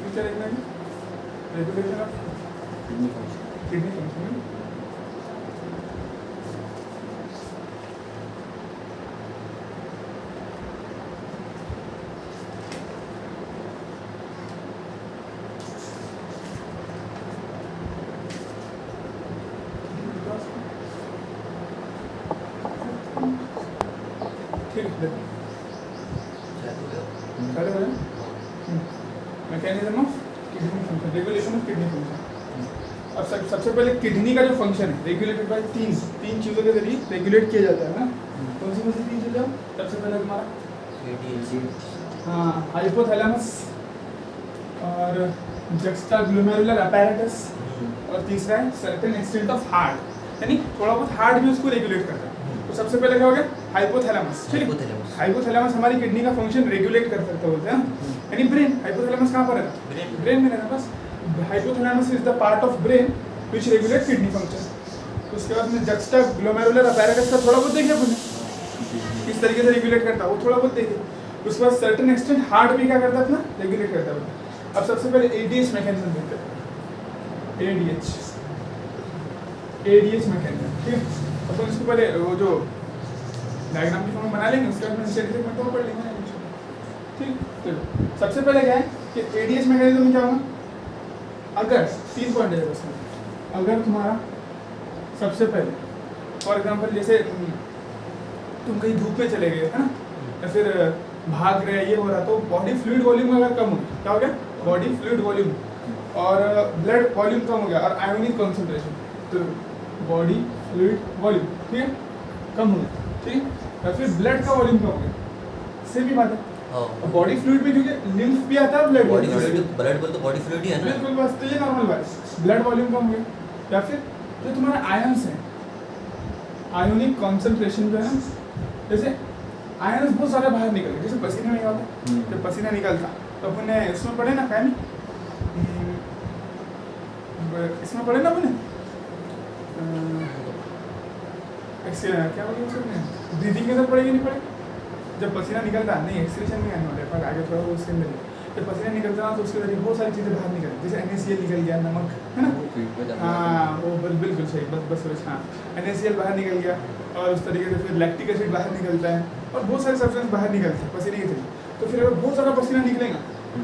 Future देखना है regulation of kidney function. Mechanism of kidney function, regulation of kidney function. अब सबसे पहले किडनी का जो फंक्शन है रेगुलेटेड बाय तीन चीज़ों के जरिए रेगुलेट किया जाता है ना। कौन सी तीन चीज़ें? सबसे पहले तुम्हारा हाइपोथैलेमस और जुक्स्टाग्लोमेरुलर अपैरेटस और तीसरा है सर्टेन एक्सटेंट ऑफ हार्ट, यानी थोड़ा बहुत हार्ट भी उसको रेगुलेट करता है। तो सबसे पहले क्या हो गया? हाइपोथैलेमस। ठीक है, हाइपोथैलेमस हमारी किडनी का फंक्शन रेगुलेट कर सकता होता है, यानी ब्रेन। हाइपोथैलेमस कहाँ पर रहता है? ब्रेन में रहता है बस। Hypothalamus is the part of brain which regulate kidney function. उसके बाद में जुक्स्टाग्लोमेरुलर अपैरेटस का थोड़ा बहुत देखिए अपने किस तरीके से रेगुलेट करता है, वो थोड़ा बहुत देखिए। उसके बाद सर्टेन एक्सटेंट हार्ट भी क्या करता है अपना रेगुलेट करता है। अब सबसे पहले एडीएच मैकेनिज्म देखते हैं। एडीएच मैकेनिज्म, ठीक है। अपन इसको पहले वो जो डायग्राम की फॉर्म बना लेंगे, उसके बाद में स्टैटिस्टिक में तो पढ़ लेंगे, ठीक। चलो सबसे पहले क्या है कि एडीएच मैकेनिज्म में क्या होगा? अगर 3 पॉइंट है उसमें, अगर तुम्हारा सबसे पहले फॉर एग्जांपल जैसे तुम कहीं धूप में चले गए है ना, या फिर भाग रहे ये हो रहा, तो बॉडी फ्लूइड वॉल्यूम अगर कम हो गया, क्या हो गया? बॉडी फ्लूइड वॉल्यूम और ब्लड वॉल्यूम कम हो गया और आयोनिक कॉन्सेंट्रेशन, तो बॉडी फ्लूइड वॉल्यूम, ठीक है, कम हो गया, ठीक है। या फिर ब्लड का वॉल्यूम कम हो गया, सेम ही बात है। बॉडी फ्लूइड में क्योंकि लिम्फ भी आता है, ब्लड बॉडी फ्लूइड, ब्लड बोल तो बॉडी फ्लूइड ही है ना, बिल्कुल बस। तो ये नॉर्मल बात है, ब्लड वॉल्यूम कम हो गया। या फिर जो तुम्हारे आयंस हैं, आयोनिक कॉन्सेंट्रेशन जो है ना, जैसे आयंस बहुत सारे बाहर निकल गए, जैसे पसीने में निकलता, जब पसीना निकलता तो अपन ने इसमें पढ़े ना, क्या इसमें पढ़े ना अपने क्या बोले उसमें, ब्रीदिंग के अंदर पड़ेगी नहीं पड़े, जब पसीना निकलता नहीं, एक्सक्रीशन में आने पर आगे थोड़ा वो उसके अंदर जब पसीना निकलता ना, तो उसके अंदर बहुत सारी चीज़ें बाहर निकल, जैसे NaCl निकल गया, नमक है ना, हाँ वो बिल्कुल सही, बस हाँ, NaCl बाहर निकल गया, और उस तरीके से फिर लैक्टिक एसिड बाहर निकलता है, और बहुत सारे सब्सटेंस बाहर निकलते हैं पसीने के थ्रू। तो फिर अगर बहुत सारा पसीना निकलेगा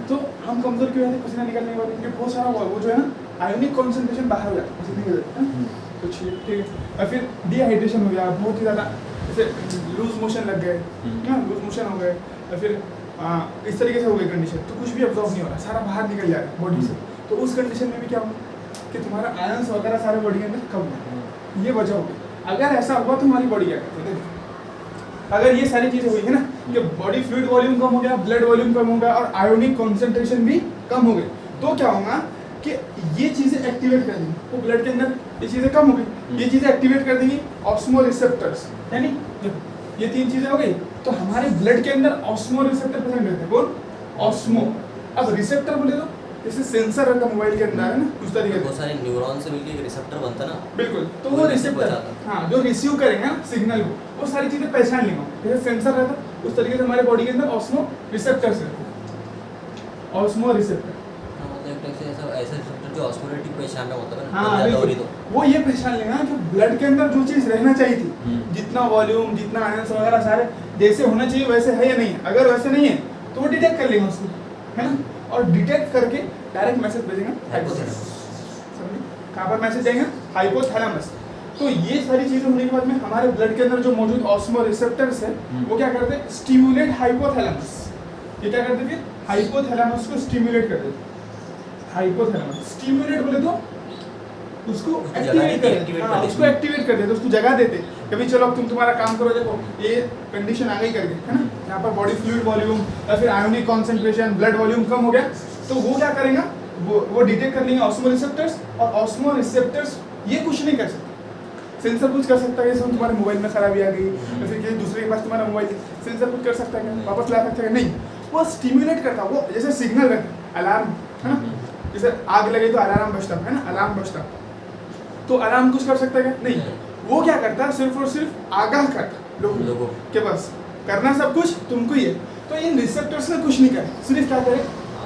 तो हम कमजोर क्यों रहते पसीना निकलने के बाद, क्योंकि बहुत सारा वो जो है ना आयोनिक कॉन्सेंट्रेशन बाहर हो जाता है पसीने के थ्रू, तो ठीक है। और फिर डिहाइड्रेशन हो गया, बहुत ही ज़्यादा, जैसे लूज मोशन लग गए, लूज मोशन हो गए, या फिर इस तरीके से हो गई कंडीशन, तो कुछ भी अब्जॉर्ब नहीं हो रहा, सारा बाहर निकल जा रहा है बॉडी से, तो उस कंडीशन में भी क्या होगा कि तुम्हारा आयंस वगैरह सारे बॉडी के अंदर कम हो, ये वजह होगी। अगर ऐसा हुआ तो हमारी बॉडी क्या करती है, अगर ये सारी चीज़ें हुई है ना कि बॉडी फ्लूइड वॉल्यूम कम हो गया, ब्लड वॉल्यूम कम हो गया और आयोनिक कॉन्सेंट्रेशन भी कम हो गई, तो क्या होगा कि ये चीज़ें एक्टिवेट कर देंगी, वो ब्लड के अंदर ये चीज़ें कम हो गई, ये चीज़ें एक्टिवेट कर देंगी ऑस्मो रिसेप्टर्स, यानी ये 3 चीज़ें हो गई, तो हमारे ब्लड के अंदर ऑस्मो रिसेप्टर प्रेजेंट रहते हैं। कौन? ऑस्मो। अब रिसेप्टर बोले तो जैसे सेंसर रहता मोबाइल के अंदर है ना, उस तरीके से बहुत सारे न्यूरॉन से मिलकर एक रिसेप्टर बनता ना, बिल्कुल, तो वो रिसेप्टर, हाँ, जो रिसीव करेंगे ना सिग्नल को, वो सारी चीज़ें पहचान लेंगे, जैसे सेंसर रहता उस तरीके से हमारे बॉडी के अंदर ऑस्मो रिसेप्टर्स है, ऑस्मो रिसेप्टर, ऐसा रिसेप्टर जो ऑस्मोलेटिक पहचान में होता है ना, हाँ, वो ये पहचान लेगा कि ब्लड के अंदर जो चीज़ रहना चाहिए थी, जितना वॉल्यूम, जितना आयंस वगैरह सारे जैसे होना चाहिए वैसे है या नहीं है, अगर वैसे नहीं है तो वो डिटेक्ट कर लेगा उसको, है ना, और डिटेक्ट करके डायरेक्ट मैसेज भेजेंगे हाइपोथैलेमस। समझे कहाँ पर मैसेज जाएगा? हाइपोथैलेमस। तो ये सारी चीज़ें होने के बाद में हमारे ब्लड के अंदर जो मौजूद ऑस्मो रिसेप्टर्स है वो क्या करते हैं? Stimulate hypothalamus. ये क्या करते फिर? हाइपोथैलेमस को स्टिमुलेट करते हैं। हाइपोथैलेमस स्टिमुलेट बोले तो उसको एक्टिवेट करते, हाँ, उसको एक्टिवेट करते, तो उसको जगह देते कभी, चलो अब तुम्हारा काम करो, देखो ये कंडीशन आ गई करके, है ना, यहाँ पर बॉडी फ्लूइड वॉल्यूम या फिर आयोनिक कॉन्सेंट्रेशन, ब्लड वॉल्यूम कम हो गया, तो वो क्या करेगा, वो डिटेक्ट कर लेंगे ऑस्मो रिसेप्टर्स, और ऑस्मो रिसेप्टर्स ये कुछ नहीं कर सकते। सेंसर कुछ कर सकता है, जैसे तुम्हारे मोबाइल में खराबी आ गई या फिर किसी दूसरे के पास तुम्हारा मोबाइल, सेंसर कुछ कर सकता है क्या? वापस ला सकता है? नहीं, वो स्टिमुलेट करता, वो जैसे सिग्नल रहता, अलार्म है ना, जैसे आग लगे तो अलार्म बजता है ना, अलार्म बजता, तो अलार्म कुछ कर सकता है क्या? नहीं, वो क्या करता है, सिर्फ और सिर्फ आगाह करता लोगों के, बस करना सब कुछ तुमको ही है, तो इन रिसेप्टर्स ने कुछ नहीं करे, सिर्फ क्या करे,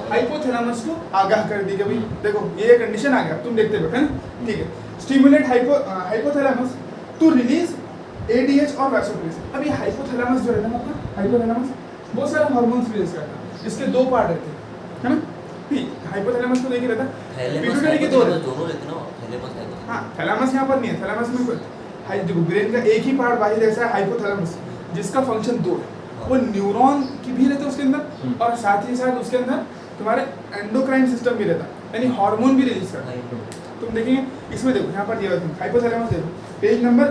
हाइपोथैलेमस को आगाह कर दी कि भाई देखो ये कंडीशन आ गया, तुम देखते हो है ना, ठीक है, stimulate hypothalamus to release ADH और वैसोप्रेसिन। अब ये हाइपोथैलेमस जो रहता है ना, हाइपोथैलेमस बहुत सारे हार्मोन्स रिलीज करता है, इसके दो पार्ट रहते हैं, है ना, हाइपोथैलेमस को देखिए रहता है पिट्यूटरी के दो दोनों रहते हैं ना, थैलेमस है। हाँ, थैलेमस यहाँ पर नहीं है, थैलेमस में कोई ब्रेन का एक ही पार्ट वाहिद ऐसा है हाइपोथैलेमस, जिसका फंक्शन दो है, वो न्यूरॉन की भी रहता है उसके अंदर और साथ ही साथ उसके अंदर तुम्हारे एंडोक्राइन सिस्टम भी रहता है, यानी हार्मोन भी रिलीज करता है। तुम देखेंगे इसमें, देखो यहाँ पर दिया हुआ है हाइपोथैलेमस, देखो पेज नंबर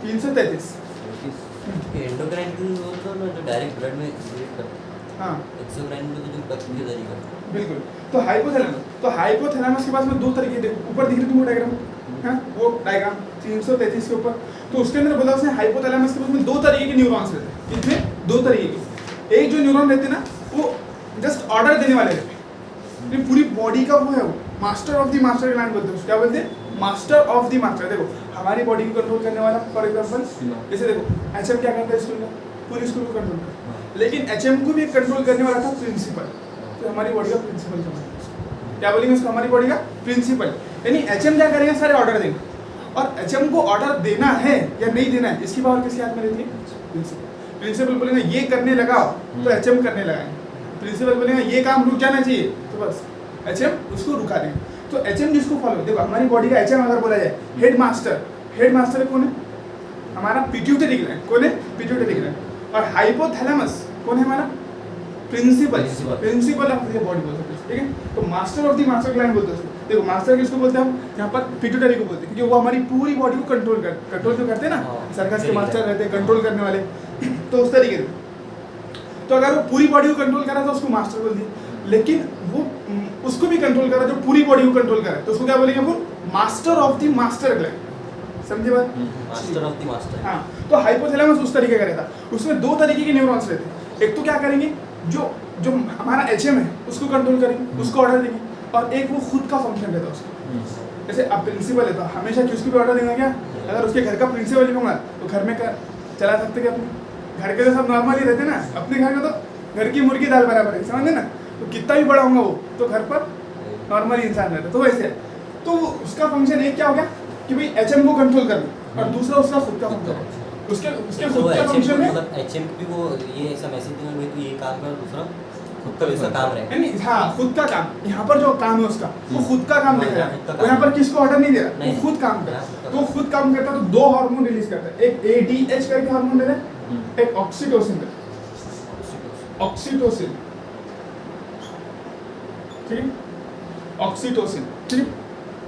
333। एंडोक्राइन की बोलते हो ना, जो डायरेक्ट ब्लड में सीक्रेट करता है। हाँ एक्सोक्राइन में तो जो रक्त के जरिए करता है। बिल्कुल। तो हाइपोथैलेमस के पास में दो तरीके, देखो ऊपर दिख रही तुमको डायग्राम, हाँ वो डायग्राम 333 के ऊपर, तो उसके अंदर बोला उसने हाइपोथैलेमस के पास में दो तरीके के न्यूरॉन्स रहते हैं, इसमें दो तरीके के, एक जो न्यूरॉन रहते हैं ना वो जस्ट ऑर्डर देने वाले रहते हैं, ये पूरी बॉडी का वो है, वो master of the master gland बोलते हैं, क्या बोलते हैं, मास्टर ऑफ द मास्टर। देखो हमारी बॉडी को कंट्रोल करने वाला, फॉर एग्जांपल जैसे देखो एचएम क्या करता है स्कूल में, पूरी स्कूल को कंट्रोल करता है, लेकिन एचएम को भी कंट्रोल करने वाला था प्रिंसिपल, तो हमारी बॉडी का प्रिंसिपल क्या बोलेंगे उसको, हमारी बॉडी का प्रिंसिपल, यानी एचएम क्या करेगा, सारे ऑर्डर देंगे, और एचएम को ऑर्डर देना है या नहीं देना है इसकी पावर किसके हाथ में रहती है, प्रिंसिपल बोलेगा ये करने लगा तो एचएम करने लगाएंगे, प्रिंसिपल बोलेगा ये काम रुक जाना चाहिए तो बस एचएम उसको रुका देंगे। तो एचएम जिसको फॉलो, देखो हमारी बॉडी का एचएम अगर बोला जाए, हेड मास्टर कौन है, हमारा पिट्यूटरी ग्लैंड, कौन है, पिट्यूटरी ग्लैंड, और हाइपोथैलेमस कौन है, हमारा प्रिंसिपल ऑफ द बॉडी बोलते हैं, ठीक है। तो master of the master gland बोलते हैं, देखो मास्टर किसको बोलते हैं हम, यहाँ पर पिट्यूटरी को बोलते हैं, क्योंकि वो हमारी पूरी बॉडी को कंट्रोल जो करते हैं ना, सर्कस के मास्टर रहते हैं कंट्रोल करने वाले, तो उस तरीके से, तो अगर वो पूरी बॉडी को कंट्रोल कर रहा है तो उसको मास्टर बोल दिया, लेकिन वो उसको भी कंट्रोल कर रहा है जो पूरी बॉडी को कंट्रोल कर रहा है, तो उसको क्या बोलेंगे अपन, master of the master gland, समझे बात, मास्टर ऑफ द मास्टर। हाँ, तो हाइपोथैलेमस उस तरीके का रहता है, उसमें दो तरीके के न्यूरॉन्स रहते हैं, एक तो क्या करेंगे जो हमारा एचएम है उसको कंट्रोल करेंगे, उसको ऑर्डर देंगे, और एक वो खुद का फंक्शन रहता है उसका, जैसे अब प्रिंसिपल है तो हमेशा किसको भी ऑर्डर देंगे क्या, अगर उसके घर का प्रिंसिपल ही होगा तो घर में चला सकते क्या, अपने घर के तो सब नॉर्मल ही रहते ना, अपने घर में तो घर की मुर्गी दाल बराबर है, समझे ना, तो कितना भी बड़ा होगा वो तो घर पर नॉर्मल इंसान रहता है, तो वैसे तो उसका फंक्शन एक क्या हो गया कि भाई एचएम को कंट्रोल करना, और दूसरा उसका खुद का फंक्शन, उसके खुद का फंक्शन है, मतलब एचएम भी वो ये ऐसा मैसेज देना भाई तू ये काम कर, दूसरा खुद का वैसा काम रहेगा, यानी हाँ खुद का काम, यहाँ पर जो काम है उसका वो खुद का काम दिख रहा है, वो यहाँ पर किसको ऑर्डर नहीं दे रहा, वो खुद काम कर रहा है, तो खुद काम करता है, तो दो हार्मोन रिलीज करता है, एक एडीएच करके हार्मोन दे रहा है, एक ऑक्सीटोसिन, ठीक है, ऑक्सीटोसिन, ठीक है,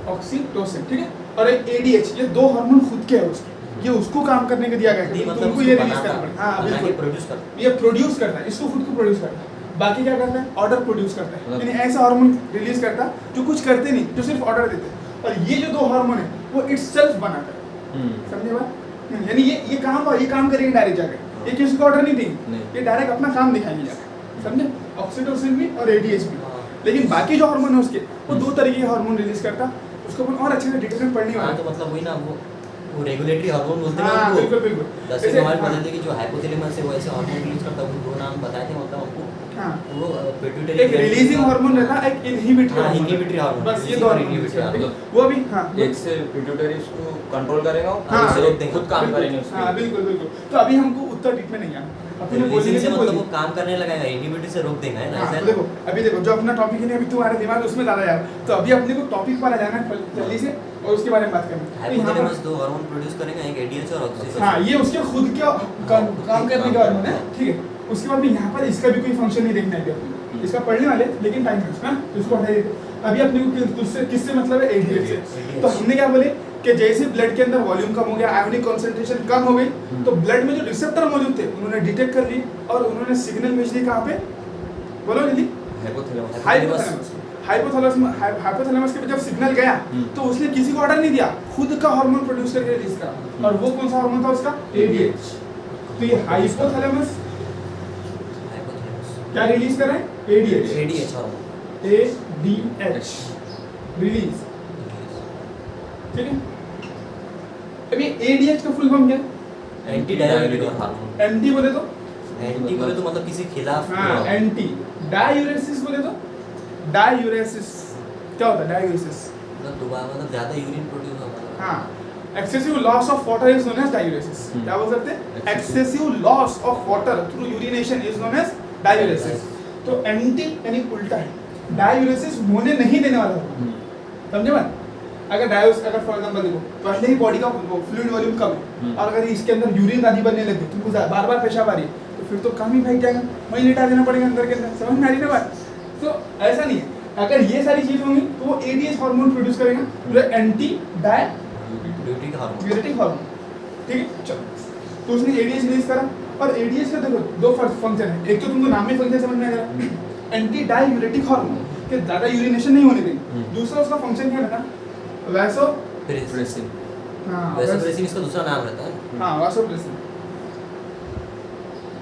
ऑक्सीटोसिन, ठीक है, और एक एडीएच, ये दो हार्मोन खुद के है उसके, ये उसको काम करने के दिया गया है, तो उनको ये रिलीज करना पड़ेगा, हाँ बिल्कुल, ये प्रोड्यूस करता है, इसको खुद को प्रोड्यूस करता है, बाकी क्या करता है, ऑर्डर प्रोड्यूस करता है, यानी ऐसा हार्मोन रिलीज करता है जो कुछ करते नहीं, जो सिर्फ ऑर्डर देते हैं, और ये जो दो हार्मोन है वो इटसेल्फ बनाता है, समझे बात, यानी ये काम करेंगे डायरेक्ट जाकर, ये किसी को ऑर्डर नहीं देंगे, ये डायरेक्ट अपना काम दिखाएंगे जाकर, समझे, ऑक्सीटोसिन भी और एडीएच भी, लेकिन बाकी जो हार्मोन है उसके वो दो तरीके के हार्मोन रिलीज करता, उसको अपन और अच्छे से डिटेल में पढ़नी होगी, तो मतलब वही ना वो रेगुलेटरी हार्मोन बोलते हैं, हाँ बिल्कुल, जैसे हमारे बदलते कि जो हाइपोथैलेमस है वो ऐसे हार्मोन रिलीज करता है, वो दो नाम बताए थे मतलब हमको, हाँ वो पिट्यूटरी, एक रिलीजिंग हार्मोन रहता है, एक इनहिबिटरी हार्मोन, बस ये दो हार्मोन, वो भी हाँ एक से पिट्यूटरी उसको कंट्रोल करेगा, हाँ, खुद काम करेंगे उसके, हाँ बिल्कुल, तो अभी हमको उत्तर डीप में नहीं आना, अपने रिलीजिंग से बोलने मतलब वो काम करने लगेगा, इनहिबिटरी से रोक देगा, है ना, हाँ, ऐसा देखो अभी देखो जो अपना टॉपिक है नहीं, अभी तुम्हारे दिमाग उसमें ज्यादा यार, तो अभी अपने को टॉपिक पर आ जाना है जल्दी से, और उसके बारे में बात करनी है। हाइपोथैलेमस दो हार्मोन प्रोड्यूस करेगा, एक एडीएच और ऑक्सीटोसिन, हाँ ये उसके खुद के काम करने का हार्मोन है, ठीक है, उसके बाद भी यहाँ पर इसका भी कोई फंक्शन नहीं देखना है अपने, इसका पढ़ने वाले लेकिन टाइम है ना, इसको हटा देते, अभी अपने को किससे मतलब है, एडीएच से, तो हमने क्या बोले कि जैसे ब्लड के अंदर वॉल्यूम कम हो गया, आयोनिक कॉन्सेंट्रेशन कम हो गई, तो ब्लड में जो रिसेप्टर मौजूद थे उन्होंने डिटेक्ट कर लिए और उन्होंने सिग्नल भेज दी कहाँ पे, बोलो जल्दी, हाइपोथैलेमस के जब सिग्नल गया तो उसने किसी को ऑर्डर नहीं दिया, खुद का हार्मोन प्रोड्यूस करके रिलीज करा, और वो कौन सा हार्मोन था उसका, एडीएच, तो ये हाइपोथैलेमस क्या रिलीज कर रहा है, एडीएच हार्मोन, एडीएच रिलीज, ठीक है, अभी ADH का फुल फॉर्म क्या है? Anti diuretic hormone. एंटी बोले तो एंटी बोले तो मतलब किसी खिलाफ। हाँ एंटी। डायूरेसिस बोले तो डायूरेसिस क्या होता है? डायूरेसिस मतलब दोबारा मतलब ज्यादा यूरिन प्रोड्यूस होता है। हाँ excessive loss of water is known as diuresis. क्या बोल सकते हैं? Excessive loss of water through urination is known as diuresis. तो एंटी यानी उल्टा है, डायूरेसिस होने नहीं देने वाला होगा, समझे बात? अगर डायोस अगर फॉर एग्जांपल देखो पहले ही बॉडी का फ्लूइड वॉल्यूम कम है और अगर इसके अंदर यूरिन आदि बनने लगे, तुमको बार बार पेशाब आ रही है, तो फिर तो काम ही फेंक जाएगा, वहीं लिटा देना पड़ेगा अंदर के अंदर। समझ में आ रही ना बात? तो ऐसा नहीं है, अगर ये सारी चीज होंगी तो वो ADH हार्मोन प्रोड्यूस करेगा, जो एंटी ड्यूटी का हार्मोन। यूरेटिक हार्मोन। ठीक है चलो, तो उसने ADH रिलीज करा और ADH का देखो दो फंक्शन है, एक तो तुमको नाम में फंक्शन समझ में आ रहा एंटी डायूरेटिक हार्मोन कि ज्यादा यूरिनेशन नहीं होने देंगे। दूसरा उसका फंक्शन क्या रहता? प्रेसिंग। हाँ वैसोप्रेसिन इसका दूसरा नाम रहता है। हाँ वासोप्रेसिन।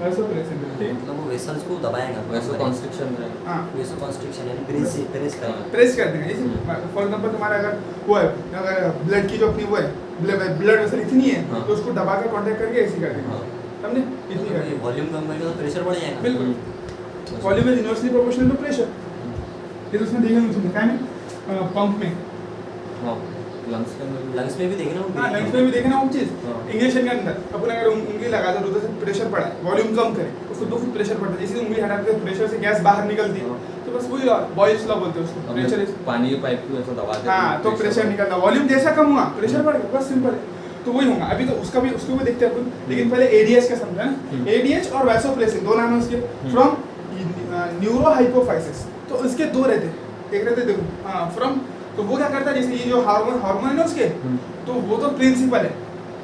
वासोप्रेसिन ठीक है, मतलब वो वेसल्स को दबाएगा। वैसोकॉन्स्ट्रिक्शन है। हाँ वेसोकॉन्स्ट्रिक्शन यानी प्रेस करेगा। प्रेस कर देंगे। जैसे फॉर एग्जांपल तुम्हारा अगर वो है, अगर ब्लड की जो अपनी वो है ब्लड वेसल इतनी है हाँ। तो उसको दबा के कांटेक्ट करके ऐसे कर देंगे, हाँ। समझे? इतनी कर देंगे। वॉल्यूम कम करेगा तो प्रेशर बढ़ जाएगा। बिल्कुल volume is inversely proportional to pressure. ये तो उसमें देखा नहीं तुमने, क्या में पंप में, हाँ लंग्स के अंदर लंग्स में भी देखना हाँ लंग्स में भी देखना वो चीज। हाँ। इंजेक्शन के अंदर अपन अगर उंगली लगा दो उधर से प्रेशर पड़ा है, वॉल्यूम कम करे, उसको दो फुट प्रेशर पड़ता है, जैसे उंगली हटाते हैं प्रेशर से गैस बाहर निकलती है, हाँ। तो बस वही बॉयल्स लॉ बोलते हैं उसको। प्रेशर इज पानी के पाइप को ऐसा दबा देते हाँ तो प्रेशर निकलता, वॉल्यूम जैसा कम हुआ प्रेशर बढ़ गया, बस सिंपल है। तो वही होगा अभी, तो उसका भी उसको भी देखते हैं अपन, लेकिन पहले ADH का समझा ना। ADH और वैसोप्रेसिन दो नाम है उसके, फ्रॉम न्यूरो हाइपोफाइसिस। तो इसके दो रहते हैं, एक रहते देखो हाँ फ्रॉम, तो वो क्या करता है जैसे ये जो हार्मोन है ना उसके, तो वो तो प्रिंसिपल है,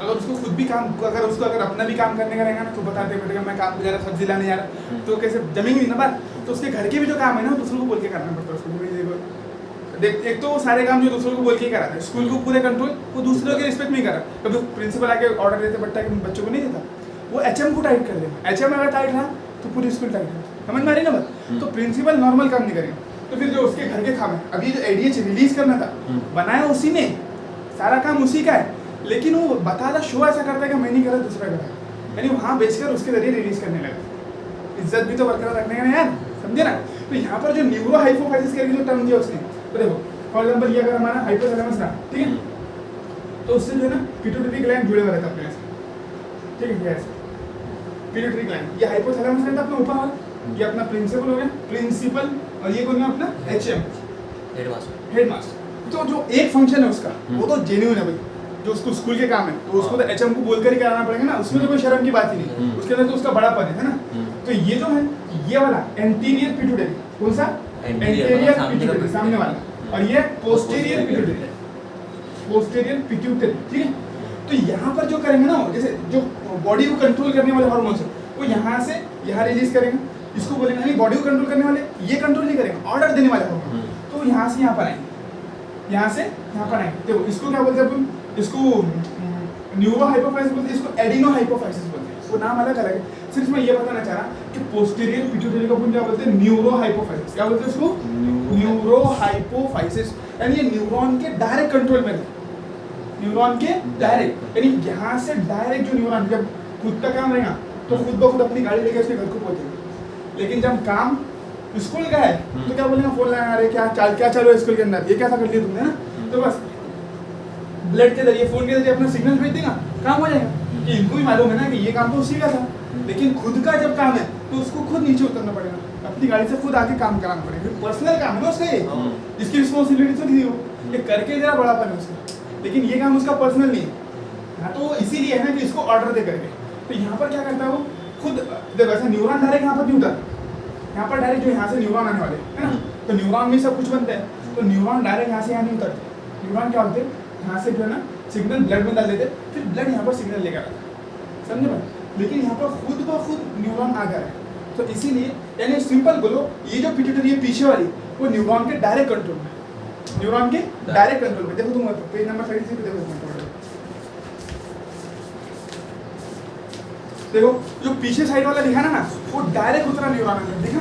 अगर उसको खुद भी काम, अगर उसको अगर अपना भी काम करने का रहेगा ना तो बताते बेटे मैं काम पे जा रहा, सब्जी लाने जा रहा, तो कैसे जमेंगे ना बात। तो उसके घर के भी जो काम है ना दूसरों को बोल के करना पड़ता है उसको। देख एक तो वो सारे काम जो दूसरों को बोल के ही कराता है, स्कूल को पूरे कंट्रोल वो दूसरों के रिस्पेक्ट में करा, कभी प्रिंसिपल आके ऑर्डर देते बट्टा के बच्चों को नहीं देता, वो HM को टाइट कर देगा। HM अगर टाइट रहा तो पूरी स्कूल टाइट है, समझ में आ रही ना बात? तो प्रिंसिपल नॉर्मल काम नहीं करेगा। तो फिर जो उसके घर के काम है, अभी जो ADH रिलीज करना था बनाया उसी ने, सारा काम उसी का है, लेकिन वो बता रहा शो ऐसा करता है कि मैं नहीं कर रहा दूसरा कर रहा है, यानी वहाँ बेचकर उसके जरिए रिलीज करने लगा। इज्जत भी तो बरकरार रखने का ना यार, समझे ना? तो यहाँ पर जो न्यूरो हाइपोफाइसिस करके जो टर्म दिया उसने, तो देखो फॉर एग्जांपल ये अगर हमारा हाइपोथैलेमस था, ठीक है, तो उससे जो है ना पिट्यूटरी ग्लैंड जुड़े हुए रहता है अपने से, ठीक है, ऐसे पिट्यूटरी ग्लैंड, ये हाइपोथैलेमस रहता है अपना ऊपर वाला, ये अपना प्रिंसिपल हो गया, प्रिंसिपल, और ये कौन है अपना HM हेडमास्टर। तो जो एक फंक्शन है उसका वो तो जेन्युइन है भाई, जो उसको स्कूल के काम है तो उसको तो HM को बोलकर ही कराना पड़ेगा ना, उसमें तो कोई शर्म की बात ही नहीं, उसके अंदर तो उसका बड़ा पद है ना। तो ये जो है ये वाला एंटीरियर पिट्यूटरी, कौन सा? एंटीरियर पिट्यूटरी सामने वाला, और ये पोस्टीरियर पिट्यूटरी, पोस्टीरियर पिट्यूटरी, ठीक है। तो यहाँ पर जो करेंगे ना, जैसे जो बॉडी को कंट्रोल करने वाले हार्मोन्स है वो यहाँ से यहाँ रिलीज करेंगे, इसको बोलेंगे नहीं बॉडी को कंट्रोल करने वाले, ये कंट्रोल नहीं करेंगे, ऑर्डर देने वाले हार्मोन, तो यहाँ से यहाँ पर आएंगे, यहाँ से यहाँ पर आएंगे। देखो इसको क्या बोलते हैं अपन, इसको न्यूरो हाइपोफाइसिस बोलते हैं, इसको एडिनो हाइपोफाइसिस बोलते हैं, वो नाम अलग अलग है। सिर्फ मैं ये बताना चाह रहा कि पोस्टीरियर पिट्यूटरी को अपन क्या बोलते हैं? Neuro hypophysis. क्या बोलते हैं इसको? न्यूरो हाइपोफाइसिस, यानी ये न्यूरॉन के डायरेक्ट कंट्रोल में है, न्यूरॉन के डायरेक्ट, यानी यहाँ से डायरेक्ट जो न्यूरॉन जब खुद का काम रहेगा तो खुद ब खुद अपनी गाड़ी लेके उसके घर को पहुंचेगा, लेकिन जब काम स्कूल का है तो क्या बोलेगा? फोन लगा रहे क्या चालू है स्कूल के अंदर, ये कैसा कर लिया तुमने ना, तो बस ब्लड के जरिए फोन के जरिए अपना सिग्नल भेज देगा, काम हो जाएगा। कि इनको भी मालूम है ना कि ये काम तो उसी का था, लेकिन खुद का जब काम है तो उसको खुद नीचे उतरना पड़ेगा, अपनी गाड़ी से खुद आके काम कराना पड़ेगा, पर्सनल काम है ना उसका, ये जिसकी रिस्पॉन्सिबिलिटी तो नहीं हो, ये करके जरा बड़ापन है उसका, लेकिन ये काम उसका पर्सनल नहीं है। हाँ तो इसीलिए है ना कि इसको ऑर्डर दे करके, तो यहाँ पर क्या करता है वो खुद, देखो ऐसा न्यूरॉन डायरेक्ट यहाँ पर नहीं उतर, यहाँ पर डायरेक्ट जो यहाँ से न्यूरॉन आने वाले है ना, तो न्यूरॉन में सब कुछ बनता है, तो न्यूरॉन डायरेक्ट यहाँ से यहाँ नहीं उतरते। न्यूरॉन क्या होते हैं? यहाँ से जो है ना सिग्नल ब्लड में डाल देते, फिर ब्लड यहाँ पर सिग्नल लेकर आता है, समझे भाई? लेकिन यहाँ पर खुद ब खुद न्यूरॉन आ जा रहा है, तो इसीलिए यानी सिंपल बोलो, ये जो पिट्यूटरी है पीछे वाली वो न्यूरॉन के डायरेक्ट कंट्रोल में, न्यूरॉन के डायरेक्ट कंट्रोल में। देखो तुम पेज नंबर 33 पे देखो जो पीछे साइड वाला दिखा ना वो डायरेक्ट उतरा न्यूरॉन है, देखा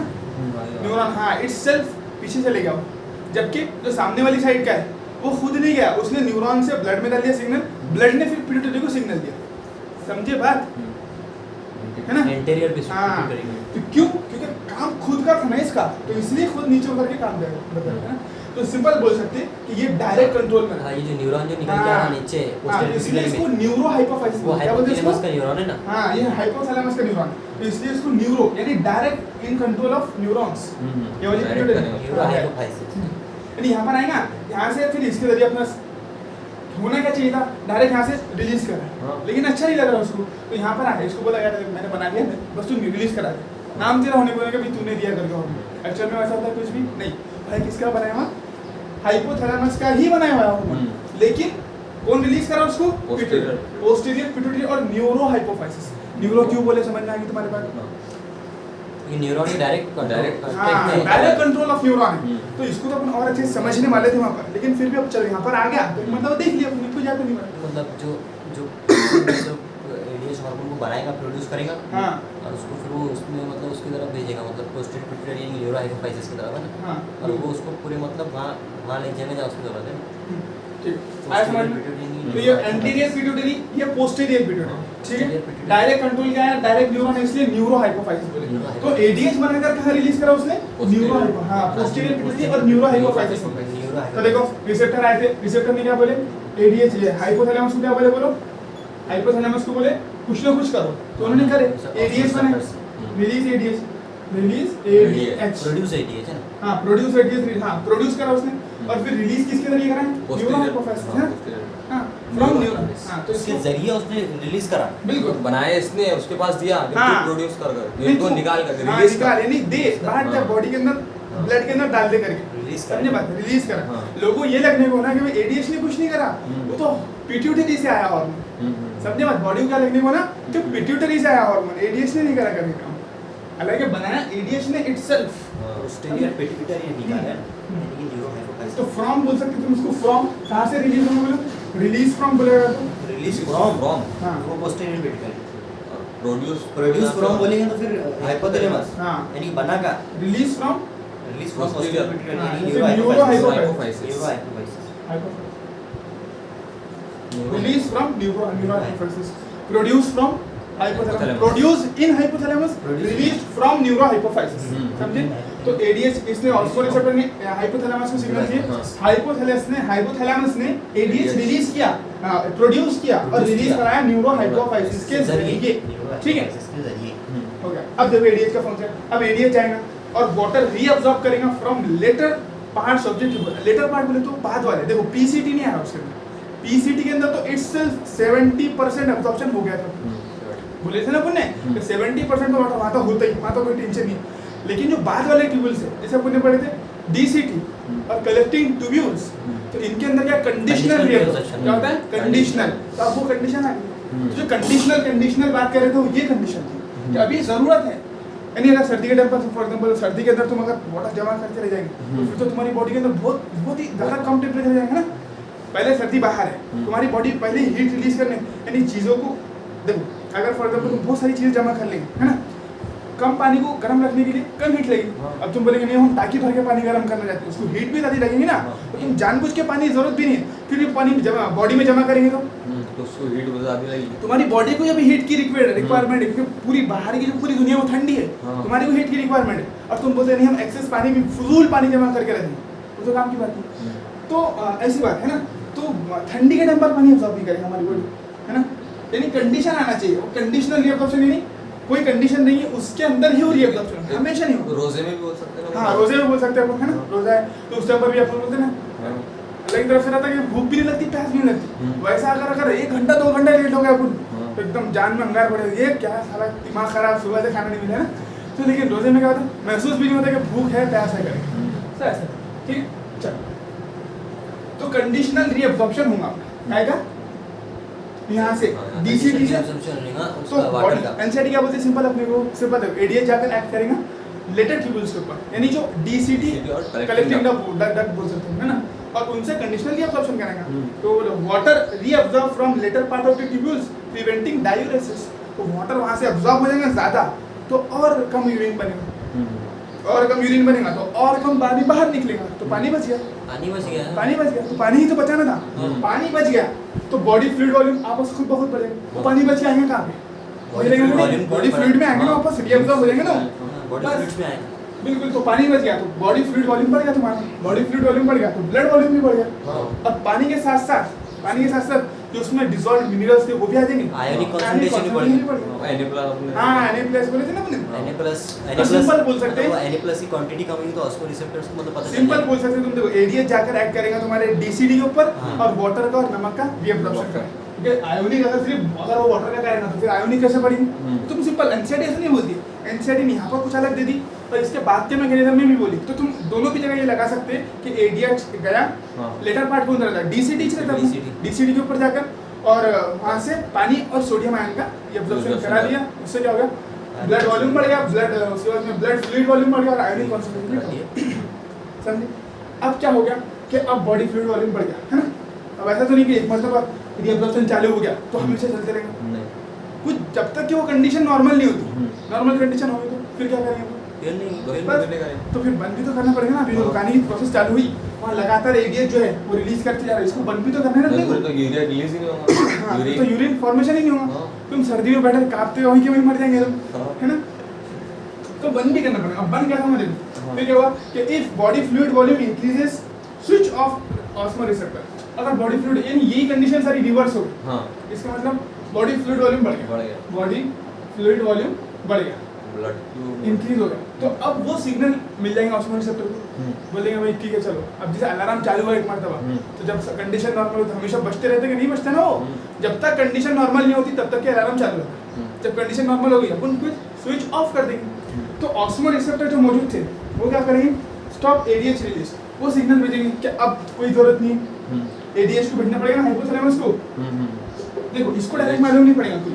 न्यूरॉन, हाँ इट्स सेल्फ पीछे चले गया, जबकि जो सामने वाली साइड का है वो खुद नहीं गया, उसने न्यूरॉन से ब्लड में डाल दिया सिग्नल, ब्लड ने फिर पिट्यूटरी को सिग्नल दिया। समझे बात? है ना? एंटीरियर हाँ, पिट्यूटरी। तो क्यों? क्योंकि काम खुद का था ना इसका, तो इसलिए खुद नीचे उतर के काम करेगा, है ना? तो सिंपल बोल सकते हैं कि ये डायरेक्ट कंट्रोल में। हाँ, ये जो न्यूरॉन जो निकल गया नीचे इसलिए इसको न्यूरो हाइपोफाइसिस वो क्या बोलते हैं इसको? हाइपोथैलेमस का न्यूरॉन है ना। हाँ, ये हाइपोथैलेमस का न्यूरॉन, तो इसलिए इसको न्यूरो यानी direct in control of neurons. ये वाली पिट्यूटरी न्यूरो हाइपोथैलेमस। यानी यहाँ पर आएगा, यहाँ से फिर इसके जरिए अपना होना क्या चाहिए था, डायरेक्ट यहाँ से रिलीज कर रहा है, लेकिन अच्छा नहीं लग रहा उसको, तो यहाँ पर आया, इसको बोला यार मैंने बना दिया, बस तू रिलीज करा दे, नाम तेरा होने बोलेगा भी तूने दिया करके। और एक्चुअल में वैसा होता है कुछ भी नहीं भाई, किसका बनाया हुआ? हाइपोथैलेमस का ही बनाया हुआ है, लेकिन कौन रिलीज करा उसको? पोस्टीरियर पिट्यूटरी और न्यूरो हाइपोफाइसिस। न्यूरो क्यों बोले समझ में आ गई तुम्हारे पास? ये neuron he direct direct control of neuron है, तो इसको तो अपन और अच्छे से समझने वाले थे वहाँ पर, लेकिन फिर भी अब चल यहाँ पर आ गया तो मतलब देख लिया अपने को, जाते नहीं पड़ा। मतलब जो एडीएच हार्मोन को बनाएगा, प्रोड्यूस करेगा, हाँ, और उसको फिर वो उसमें मतलब उसकी तरफ भेजेगा, मतलब पोस्टीरियर पिट्यूटरी यानी न्यूरो हाइपोफाइसिस की तरफ है ना। हाँ, और वो उसको पूरे मतलब वहाँ ले जाने का उसकी जरूरत है। ठीक आया समझ में? तो ये एंटीरियर पिट्यूटरी, ये पोस्टीरियर पिट्यूटरी, ठीक है। डायरेक्ट कंट्रोल क्या है? डायरेक्ट न्यूरॉन है, इसलिए न्यूरो हाइपोफाइसिस बोले। तो एडीएच बनाकर कहाँ रिलीज करा उसने? न्यूरो हाइपो, हाँ, पोस्टीरियर पिट्यूटरी और न्यूरो हाइपोफाइसिस। तो देखो रिसेप्टर आए थे, रिसेप्टर ने क्या बोले? एडीएच, ये हाइपोथैलेमस को क्या बोले? बोलो, हाइपोथैलेमस को बोले कुछ ना कुछ करो, तो उन्होंने करे एडीएच बने, release ADH, release ADH, produce ADH है ना। हाँ, प्रोड्यूस एडीएच, हाँ, प्रोड्यूस करा उसने, और फिर रिलीज किसके जरिए करा? न्यूरो हाइपोफाइसिस, हाँ, फ्रॉम न्यूरो। हाँ, तो इसके जरिए उसने रिलीज करा, बिल्कुल बनाया इसने, उसके पास दिया, हाँ, प्रोड्यूस कर इनको निकाल कर हाँ, रिलीज निकाल यानी दे बाहर हाँ, बॉडी के अंदर, ब्लड के अंदर डाल दे करके रिलीज समझे बात? रिलीज करा। हाँ। लोगों को ये लगने को ना कि भाई एडीएच ने कुछ नहीं करा, वो तो पिट्यूटरी से आया हार्मोन, समझे बात? बॉडी को क्या लगने को ना कि पिट्यूटरी से आया हार्मोन, एडीएच ने नहीं करा करके काम, हालांकि बनाया एडीएच ने इटसेल्फ। पोस्टीरियर पिट्यूटरी निकाला है यानी कि न्यूरो हाइपोफाइसिस। तो फ्रॉम बोल सकते तुम इसको, फ्रॉम कहाँ से रिलीज होने बोलो? रिलीज फ्रॉम बोलेगा तो रिलीज फ्रॉम हाँ, वो पोस्टीरियर पिट्यूटरी। प्रोड्यूस फ्रॉम बोलेंगे तो फिर हाइपोथैलेमस, हाँ, यानी बना का release from release from posterior pituitary हाँ, यानी जैसे neuro neuro hypophysis. Hypophysis, release from neuro hypophysis, produce from hypothalamus, produce in hypothalamus, release from neuro hypophysis, समझे? तो एडीएच इसने ऑल्सो रिसेप्टर ने हाइपोथैलेमस को सिग्नल दिए, हाइपोथैलेमस ने एडीएच रिलीज किया, प्रोड्यूस किया और रिलीज कराया न्यूरो हाइपोफाइसिस के जरिए, ठीक है? हो गया। अब देखो एडीएच का फंक्शन, अब एडीएच जाएगा और वाटर रीअब्सॉर्ब करेगा from later parts object. Later part बोले तो बाद वाले, देखो पीसीटी नहीं आ रहा उसके अंदर, पीसीटी के अंदर तो इटसेल्फ 70% एब्जॉर्प्शन हो गया था, बोले थे ना पुण्य 70% तो वाटर वहाँ तो होता ही, वहाँ तो कोई टेंशन नहीं। लेकिन जो बाद वाले ट्यूब्यूल्स है, जैसे पुण्य पढ़े थे डीसीटी और कलेक्टिंग ट्यूब्यूल्स, तो इनके अंदर क्या कंडीशनल रिएक्शन, क्या होता है? कंडीशनल। तो अब वो कंडीशन आ गई, तो जो कंडीशनल बात कर रहे थे वो ये कंडीशन थी कि अभी जरूरत है, यानी अगर सर्दी के टाइम पर फॉर एग्जांपल सर्दी के अंदर तुम अगर वाटर जमा करके रह जाएंगे तो फिर तो तुम्हारी बॉडी के अंदर बहुत ही ज़्यादा कम टेम्परेचर जाएगा ना। पहले सर्दी बाहर है, तुम्हारी बॉडी पहले हीट रिलीज करने, यानी चीज़ों को देखो, अगर फॉर एग्जांपल तुम बहुत सारी चीज़ें जमा कर लेंगे, है ना, कम पानी को गर्म रखने के लिए कम हीट लगेगी। अब तुम बोलेंगे नहीं हम टाकी भर के पानी गर्म करना चाहते हैं, उसको हीट भी ज़्यादा लगेगी ना, तो तुम जानबूझ के पानी की जरूरत भी नहीं है, फिर भी पानी जमा बॉडी में जमा करेंगे तो उसको हीट ज़्यादा लगेगी, तुम्हारी बॉडी को अभी हीट की रिक्वायरमेंट है, क्योंकि पूरी बाहर की जो पूरी दुनिया वो ठंडी है, तुम्हारी को हीट की रिक्वायरमेंट है, और तुम बोलते नहीं हम एक्सेस पानी भी फजूल पानी जमा करके रखेंगे, वो तो काम की बात नहीं। तो ऐसी बात है ना, तो ठंडी के टाइम पर पानी एब्जॉर्ब नहीं करेगा हमारी बॉडी, है ना, यानी कंडीशन आना चाहिए, वो कंडीशनल रीअब्जॉर्प्शन यानी कोई कंडीशन नहीं है उसके अंदर ही वो रीअब्जॉर्प्शन हमेशा नहीं होगा। रोजे में भी बोल सकते हैं, हाँ रोजे में बोल सकते हैं अपन, है ना, रोजा है तो उस टाइम पर भी अपन बोलते हैं ना, लेकिन तरफ से रहता है कि भूख भी नहीं लगती, प्यास भी नहीं लगती, वैसा अगर 1 घंटा 2 घंटा लेट हो गया अपन तो एकदम जान में अंगार पड़ेगा, ये क्या सारा दिमाग खराब, सुबह से खाना नहीं मिला ना, तो लेकिन रोजे में क्या होता है महसूस भी नहीं होता कि भूख है प्यास है करेगा, ऐसा ठीक। चलो, तो कंडीशनल रीअब्जॉर्प्शन होगा आएगा यहाँ से डीसीटी से, तो एनसीटी क्या बोलते हैं सिंपल, अपने को सिंपल एडीएच जाकर एक्ट करेगा लेटर ट्यूब्यूल्स के ऊपर, यानी जो डीसीटी कलेक्टिंग डक्ट बोल सकते हैं, है ना, और उनसे कंडीशनल रीअब्जॉर्प्शन करेगा, तो water reabsorb from later part of the tubules preventing diuresis, तो वाटर वहाँ से अब्जॉर्ब हो जाएगा ज़्यादा तो और कम यूरिन बनेगा, और कम यूरिन बनेगा तो और कम पानी बाहर निकलेगा, तो पानी बच गया। पानी बच गया है। पानी बच गया तो पानी ही तो बचाना था। पानी बच गया तो बॉडी फ्लूइड वॉल्यूम आपस खुद बहुत बढ़ेगा। तो पानी बच के आएंगे कहाँ पे? बॉडी फ्लूइड में आएंगे ना, वापस रीअब्जॉर्ब हो जाएंगे ना बॉडी फ्लूइड्स में आएगा। बिल्कुल। तो पानी बच गया तो बॉडी फ्लूइड वॉल्यूम बढ़ गया तुम्हारा, बॉडी फ्लूइड वॉल्यूम बढ़ गया तो ब्लड वॉल्यूम भी बढ़ गया। और पानी के साथ साथ जो उसमें डिसॉल्व मिनरल्स थे वो भी आ जाएंगे, आयोनिक कंसंट्रेशन भी बढ़ेगा। हाँ Na+ बोले थे ना अपने। Na+ सिंपल बोल सकते हैं, Na+ की क्वांटिटी कम होगी तो ऑस्मोरिसेप्टर्स को मतलब पता चल सिंपल जाएगा। बोल सकते हैं। तुम देखो एडीएच जाकर एक्ट करेगा तुम्हारे डीसीडी के ऊपर हाँ। और वाटर का और नमक का रीअब्जॉर्प्शन का। ठीक है, आयोनिक अगर वो वाटर का करेगा तो फिर आयोनिक कैसे पढ़ेंगे? तुम सिंपल एनसीईआरटी ऐसे नहीं बोलती, एनसीईआरटी ने यहाँ पर कुछ अलग दे दी और इसके बाद के मैकेनिज्म में भी बोली। तो तुम दोनों की जगह ये लगा सकते हैं कि एडीएच गया, लेटर पार्ट कौन रहता है? डीसीडी रहता है। डीसीडी के ऊपर जाकर और वहाँ से पानी और सोडियम आयन का ये एब्जॉर्प्शन करा दिया। उससे क्या हो गया? ब्लड वॉल्यूम बढ़ गया, उसके बाद में ब्लड फ्लूइड वॉल्यूम बढ़ गया और आयोनिक कॉन्सेंट्रेशन। समझे? अब क्या हो गया कि अब बॉडी फ्लूइड वॉल्यूम बढ़ गया, है ना? अब ऐसा तो नहीं कि एक मतलब रीअब्जॉर्प्शन चालू हो गया तो हमेशा चलते रहेगा। कुछ जब तक कि वो कंडीशन नॉर्मल नहीं होती, नॉर्मल कंडीशन होगी तो फिर क्या करेंगे? फिर नहीं तो फिर बंद भी तो करना पड़ेगा ना। अभी जो रुकाने की प्रोसेस चालू हुई वहाँ लगातार एडीएच जो है वो रिलीज करते जा रहा है, इसको बंद भी तो करना है ना। तो यूरिया रिलीज ही नहीं होगा, तो यूरिन फॉर्मेशन ही नहीं होगा। तुम सर्दी में बैठे कांपते हो, वहीं के वहीं मर जाएंगे तुम, है ना? तो बंद भी करना पड़ेगा। अब बंद कैसा मरे? फिर क्या हुआ कि if body fluid volume increases switch off osmoreceptor. अगर बॉडी फ्लूइड यानी यही कंडीशन सारी रिवर्स हो गई, इसका मतलब बॉडी फ्लूइड वॉल्यूम बढ़ गया, बॉडी फ्लूइड वॉल्यूम बढ़ गया, ब्लड इंक्रीज हो गया। तो अब वो सिग्नल मिल जाएंगे ऑस्मोरिसेप्टर को, बोलेंगे भाई ठीक है चलो। अब जैसे अलार्म चालू हुआ एक मरतबा, तो जब कंडीशन नॉर्मल हो तो हमेशा बजते रहते कि नहीं बजते ना वो। जब तक कंडीशन नॉर्मल नहीं होती तब तक के अलार्म चालू रहता है। जब कंडीशन नॉर्मल होगी अपन स्विच ऑफ कर देंगे। तो ऑस्मोरिसेप्टर जो मौजूद थे वो क्या करेंगे? स्टॉप एडीएच रिलीज, वो सिग्नल भेजेंगे कि अब कोई जरूरत नहीं, एडीएच को भेजना पड़ेगा ना हाइपोथैलेमस को। देखो इसको डायरेक्ट मालूम नहीं पड़ेगा, कोई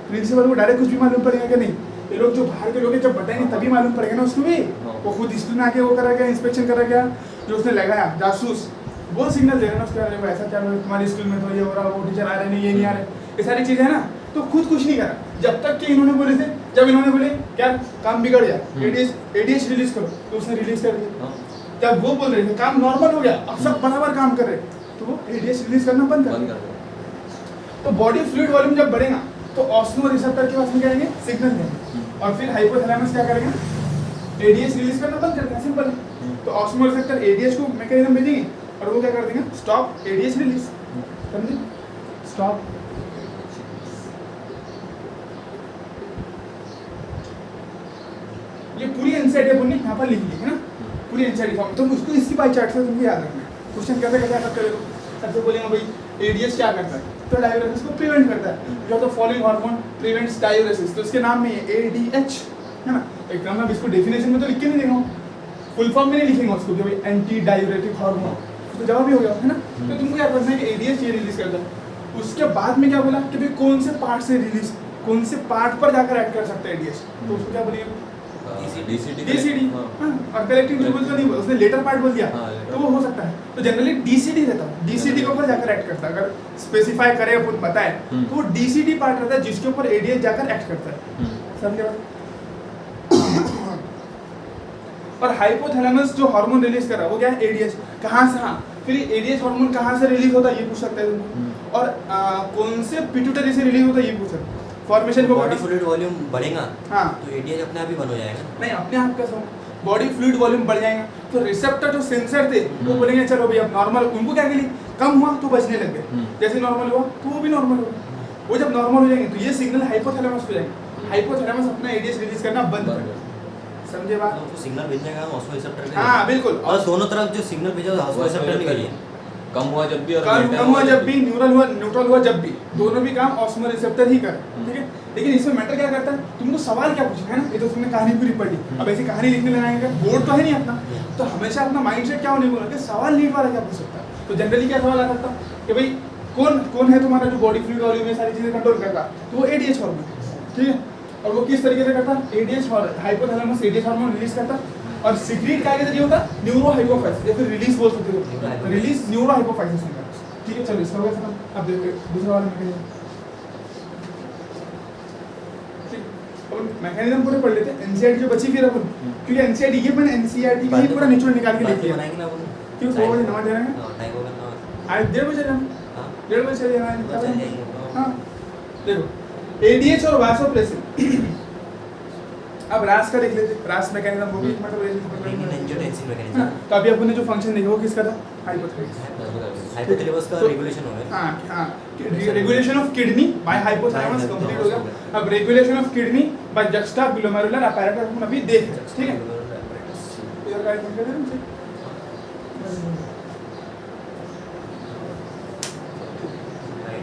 प्रिंसिपल को डायरेक्ट कुछ भी मालूम पड़ेगा कि नहीं? ये लोग जो बाहर के लोग हैं जब बताएंगे तभी मालूम पड़ेगा ना उसको भी। वो खुद स्कूल में आके वो करा गया, इंस्पेक्शन करा गया, जो उसने लगाया जासूस वो सिग्नल दे रहा है ना उसके बारे में, ऐसा क्या तुम्हारे स्कूल में तो ये हो रहा, वो टीचर आ रहे नहीं, ये नहीं आ रहे, ये सारी चीजें है ना। तो खुद कुछ नहीं करा जब तक कि इन्होंने बोले थे, जब इन्होंने बोले क्या काम बिगड़ गया, एडीएच रिलीज करो, तो उसने रिलीज कर दिया। जब वो बोल रहे थे काम नॉर्मल हो गया, अब सब बराबर काम कर रहे, तो वो एडीएच रिलीज करना बंद कर दिया। तो बॉडी फ्लूइड वॉल्यूम जब बढ़ेगा तो ऑस्मोरिसेप्टर के पास में क्या आएंगे? सिग्नल देंगे और फिर हाइपोथैलेमस क्या करेंगे? एडीएच रिलीज करना बंद कर देंगे, सिंपल है। तो ऑस्मोरिसेप्टर एडीएच को मैकेनिज्म भेजेंगे और वो क्या कर देंगे? स्टॉप एडीएच रिलीज, समझे? स्टॉप। ये पूरी एनसीईआरटी अपन ने यहाँ पर लिख ली है ना, पूरी एनसीईआरटी फॉर्म। तो उसको इसी पाई चार्ट से तुमको याद रखना है। क्वेश्चन कैसे कैसे करते हो? सबसे बोलेंगे भाई एडीएच क्या करता है? तो डायूरेसिस को प्रिवेंट करता है। जो तो फॉलोइंग हार्मोन प्रिवेंट्स डायूरेसिस, तो इसके नाम में ये एडीएच है ना। एकदम मैं इसको डेफिनेशन में तो लिख के नहीं देगा, फुल फॉर्म में नहीं लिखेंगे उसको कि भाई एंटी डायूरेटिक हार्मोन, तो जवाब ही हो गया है ना। तो तुमको याद रखना है कि एडीएच ये रिलीज करता है। उसके बाद में क्या बोला कि भाई कौन से पार्ट से रिलीज, कौन से पार्ट पर जाकर एक्ट कर सकता है एडीएच, तो उसको क्या बोलिए? डीसीडी। और कलेक्टिव ट्यूबल तो नहीं बोला उसने, लेटर पार्ट बोल दिया, तो वो हो सकता है। तो जनरली डीसीडी रहता है, डीसीडी के ऊपर जाकर एक्ट करता है। अगर स्पेसिफाई करे अपन बताए तो वो डीसीडी पार्ट रहता है जिसके ऊपर एडीएच जाकर एक्ट करता है, समझे बात? और हाइपोथैलेमस जो हार्मोन रिलीज कर रहा है वो क्या है? एडीएच। कहाँ से? हाँ, फिर एडीएच हार्मोन कहाँ से रिलीज होता है ये पूछ सकता है तुमको। और कौन से पिट्यूटरी से रिलीज होता है ये पूछ सकता है। फॉर्मेशन को बॉडी फ्लूइड वॉल्यूम बढ़ेगा हाँ, तो एडीएच अपने आप ही बंद हो जाएगा। नहीं अपने आप कैसे हो? बॉडी फ्लूइड वॉल्यूम बढ़ जाएगा तो रिसेप्टर जो सेंसर थे वो बोलेंगे चलो भाई अब नॉर्मल, उनको क्या के लिए कम हुआ तो बचने लग गए, जैसे नॉर्मल हुआ तो वो भी नॉर्मल होगा। वो जब नॉर्मल हो जाएंगे तो ये सिग्नल हाइपोथैलेमस को जाएंगे, हाइपोथैलेमस अपना एडीएच रिलीज करना बंद कर देगा, समझे बात? तो सिग्नल भेजने का ऑस्मोरिसेप्टर के हाँ बिल्कुल। और दोनों तरफ जो सिग्नल भेजा ऑस्मोरिसेप्टर के लिए, कम हुआ जब भी और कम हुआ जब भी, न्यूट्रल हुआ जब भी, दोनों भी काम ऑस्मोरिसेप्टर ही करे, ठीक है। लेकिन इसमें मैटर क्या करता है? तुमको सवाल क्या पूछना है ना, ये तो तुमने कहानी पूरी पढ़ी, अब ऐसी कहानी लिखने लगाएंगे, बोर्ड तो है नहीं अपना, तो हमेशा अपना माइंडसेट क्या होने बोला कि सवाल नीट वाला क्या पूछ सकता है। तो जनरली क्या सवाल आ सकता कि भाई कौन है तुम्हारा जो बॉडी फ्लूइड वॉल्यूम में सारी चीजें कंट्रोल करता, तो वो एडीएच हार्मोन, ठीक है। और वो किस तरीके से करता? ADH hypothalamus ADH hormone release करता और सीक्रेट क्या के जरिए होता? न्यूरो हाइपोफाइसिस, या फिर रिलीज बोल सकते हो, रिलीज न्यूरो हाइपोफाइसिस में, ठीक है। चलो इसका हो गया खत्म। अब देखो दूसरा वाला में ठीक। अब अपन मैकेनिज्म पूरे पढ़ लेते हैं, एनसीईआरटी जो बची फिर अपन, क्योंकि एनसीईआरटी ये मैंने एनसीईआरटी का ही पूरा निचोड़ निकाल के लिख दिया। बनाएंगे ना अपन। क्यों 2 बजे नवा दे रहे हैं? टाइम हो गया ना। आज 1:30 बजे जाना, हाँ 1:30 बजे चले जाना तो चल है। जाएंगे। हाँ देखो एडीएच और वासोप्रेसिन। अब रास का देख लेते हैं, रास मैकेनिज्म वो भी मतलब एंजियोटेंसिन हाँ, मैकेनिज्म। तो अभी अपन ने जो फंक्शन देखा वो किसका था? हाइपोथैलेमस। हाइपोथैलेमस का रेगुलेशन हो गया। हाँ हाँ regulation of kidney by hypothalamus complete हो गया। अब regulation of kidney by juxtaglomerular apparatus अपन अभी देख रहे हैं, ठीक है। इधर का एक कर दें मुझे।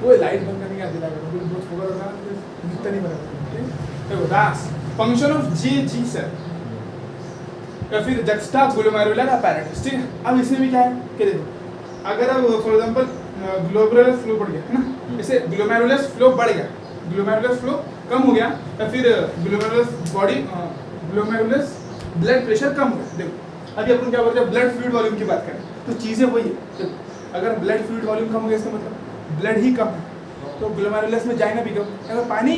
वो लाइट बंद करने की आदत लगा, वो बहुत फोकस होगा तो दिखता नहीं बराबर। देखो रास फंक्शन ऑफ जी सेल या फिर जक्स्टाग्लोमेरुलर apparatus, ठीक है। अब इसमें भी क्या है कि देखो अगर अब फॉर एग्जांपल ग्लोमेरुलर फ्लो बढ़ गया है ना, जैसे ग्लोमेरुलस फ्लो बढ़ गया, ग्लोमेरुलस फ्लो कम हो गया, या फिर ग्लोमेरुलस ब्लड प्रेशर कम हो गया। देखो अभी अपन क्या बोलते हैं, ब्लड फ्लूइड वॉल्यूम की बात करें तो चीज़ें वही है। देखो अगर ब्लड फ्लूइड वॉल्यूम कम हो गया इसका मतलब ब्लड ही कम है, तो ग्लोमेरुलस में जाएगा भी कम। अगर पानी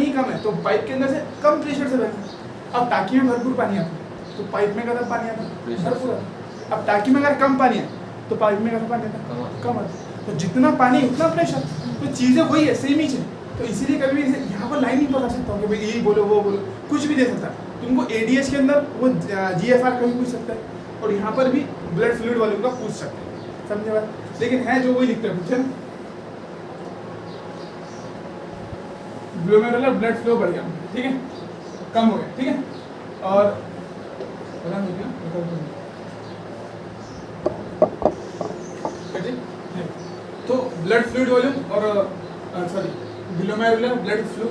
ही कम है तो पाइप के अंदर से कम प्रेशर से बहेगा। अब टाँकी में भरपूर पानी आता है तो पाइप में कदम पानी आता है भरपूर आता है। अब टाँकी में अगर कम पानी है तो पाइप में कदम पानी आता है कम आता है। तो जितना पानी उतना प्रेशर, तो चीज़ें वही है, सेम ही है। तो इसीलिए कभी भी यहाँ पर लाइन नहीं बता सकता कि भाई यही बोलो वो बोलो, कुछ भी दे सकता है तुमको। एडीएच के अंदर वो जीएफआर कभी पूछ सकता है और यहाँ पर भी ब्लड फ्लूइड वॉल्यूम का पूछ सकते हैं, समझे बात। लेकिन है जो वही लिखते हैं, पूछे ना ग्लोमेरुलर ब्लड फ्लो बढ़ गया, ठीक है, कम हो गया, ठीक है। और पता नहीं क्या तो ब्लड फ्लूइड वॉल्यूम और sorry glomerular blood flow,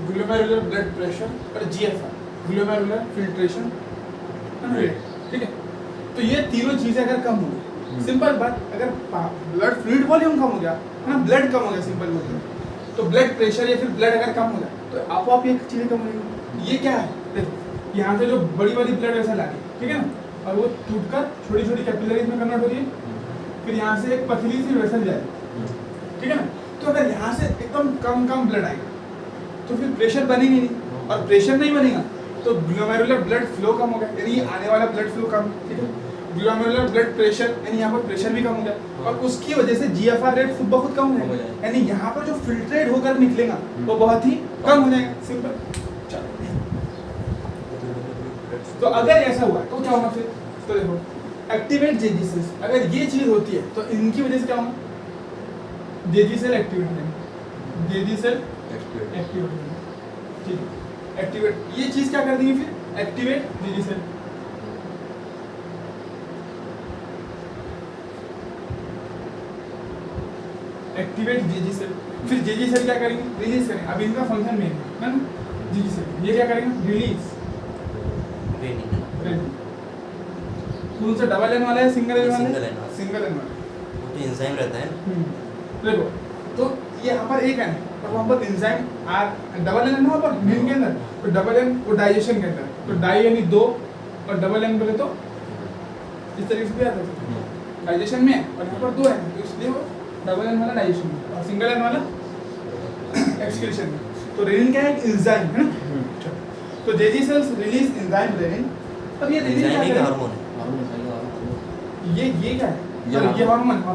glomerular blood pressure और जीएफआर ग्लोमेरुलर फिल्ट्रेशन रेट, ठीक है। तो ये तीनों चीज़ें अगर कम हो गई, सिंपल बात, अगर ब्लड फ्लूइड वॉल्यूम कम हो गया है ना, ब्लड कम हो गया सिंपल बोलते हैं, तो ब्लड प्रेशर या फिर ब्लड अगर कम हो जाए तो आपो आप ये चीज़ें कम होगी। ये क्या है, देखो यहाँ से जो बड़ी वाली ब्लड वेसल आ गई, ठीक है ना, और वो टूटकर छोटी छोटी कैपिलरीज में कन्वर्ट हो रही है, फिर यहाँ से एक पतली सी वेसल जाएगी, ठीक है ना। तो अगर यहाँ से एकदम कम ब्लड आएगा तो फिर प्रेशर बनेगा नहीं, और प्रेशर नहीं बनेगा तो ग्लोमेरुलर ब्लड फ्लो कम होगा, यानी आने वाला ब्लड फ्लो कम, ठीक है। ग्लोमेरुलर ब्लड प्रेशर यानी यहाँ पर प्रेशर भी कम हो गया, और उसकी वजह से जीएफआर रेट खुद ब खुद कम हो जाएगा, यानी यहाँ पर जो फिल्ट्रेट होकर निकलेगा वो बहुत ही कम हो जाएगा, सिंपल। चलो तो अगर ऐसा हुआ तो क्या होगा फिर, तो देखो एक्टिवेट जेजी सेल्स, अगर ये चीज होती है तो इनकी वजह से क्या होगा, जेजी सेल एक्टिवेट हो जाएंगे, जेजी सेल एक्टिवेट हो जाएंगे, ठीक है। एक्टिवेट ये चीज क्या कर देंगे फिर, activate JG cell, activate JG cell, फिर जेजी सेल क्या करेंगे, रिलीज करेंगे। अब इनका फंक्शन मेन है ना, जेजी सेल ये क्या करेंगे, रिलीज कौन सा डबल एन वाला है, सिंगल एन वाला है, सिंगल एन वाला, वो तो एंजाइम रहता है। देखो तो ये यहाँ पर एक एन है और वहाँ पर एंजाइम आर डबल एन है वहाँ पर मेन के अंदर, तो डबल एन वो डाइजेशन के अंदर, तो डाई यानी 2 और डबल एन बोले तो इस तरीके से भी आता है, डाइजेशन में है और यहाँ पर 2 है, तो इसलिए वो डबल एन वाला डाइजेशन में और सिंगल एन वाला एक्सक्रीशन में। तो रेनिन क्या है, एंजाइम है ना। तो JG cells release enzyme renin. अब ये रेनिन क्या है, हार्मोन ये क्या है, ये हार्मोन, हाँ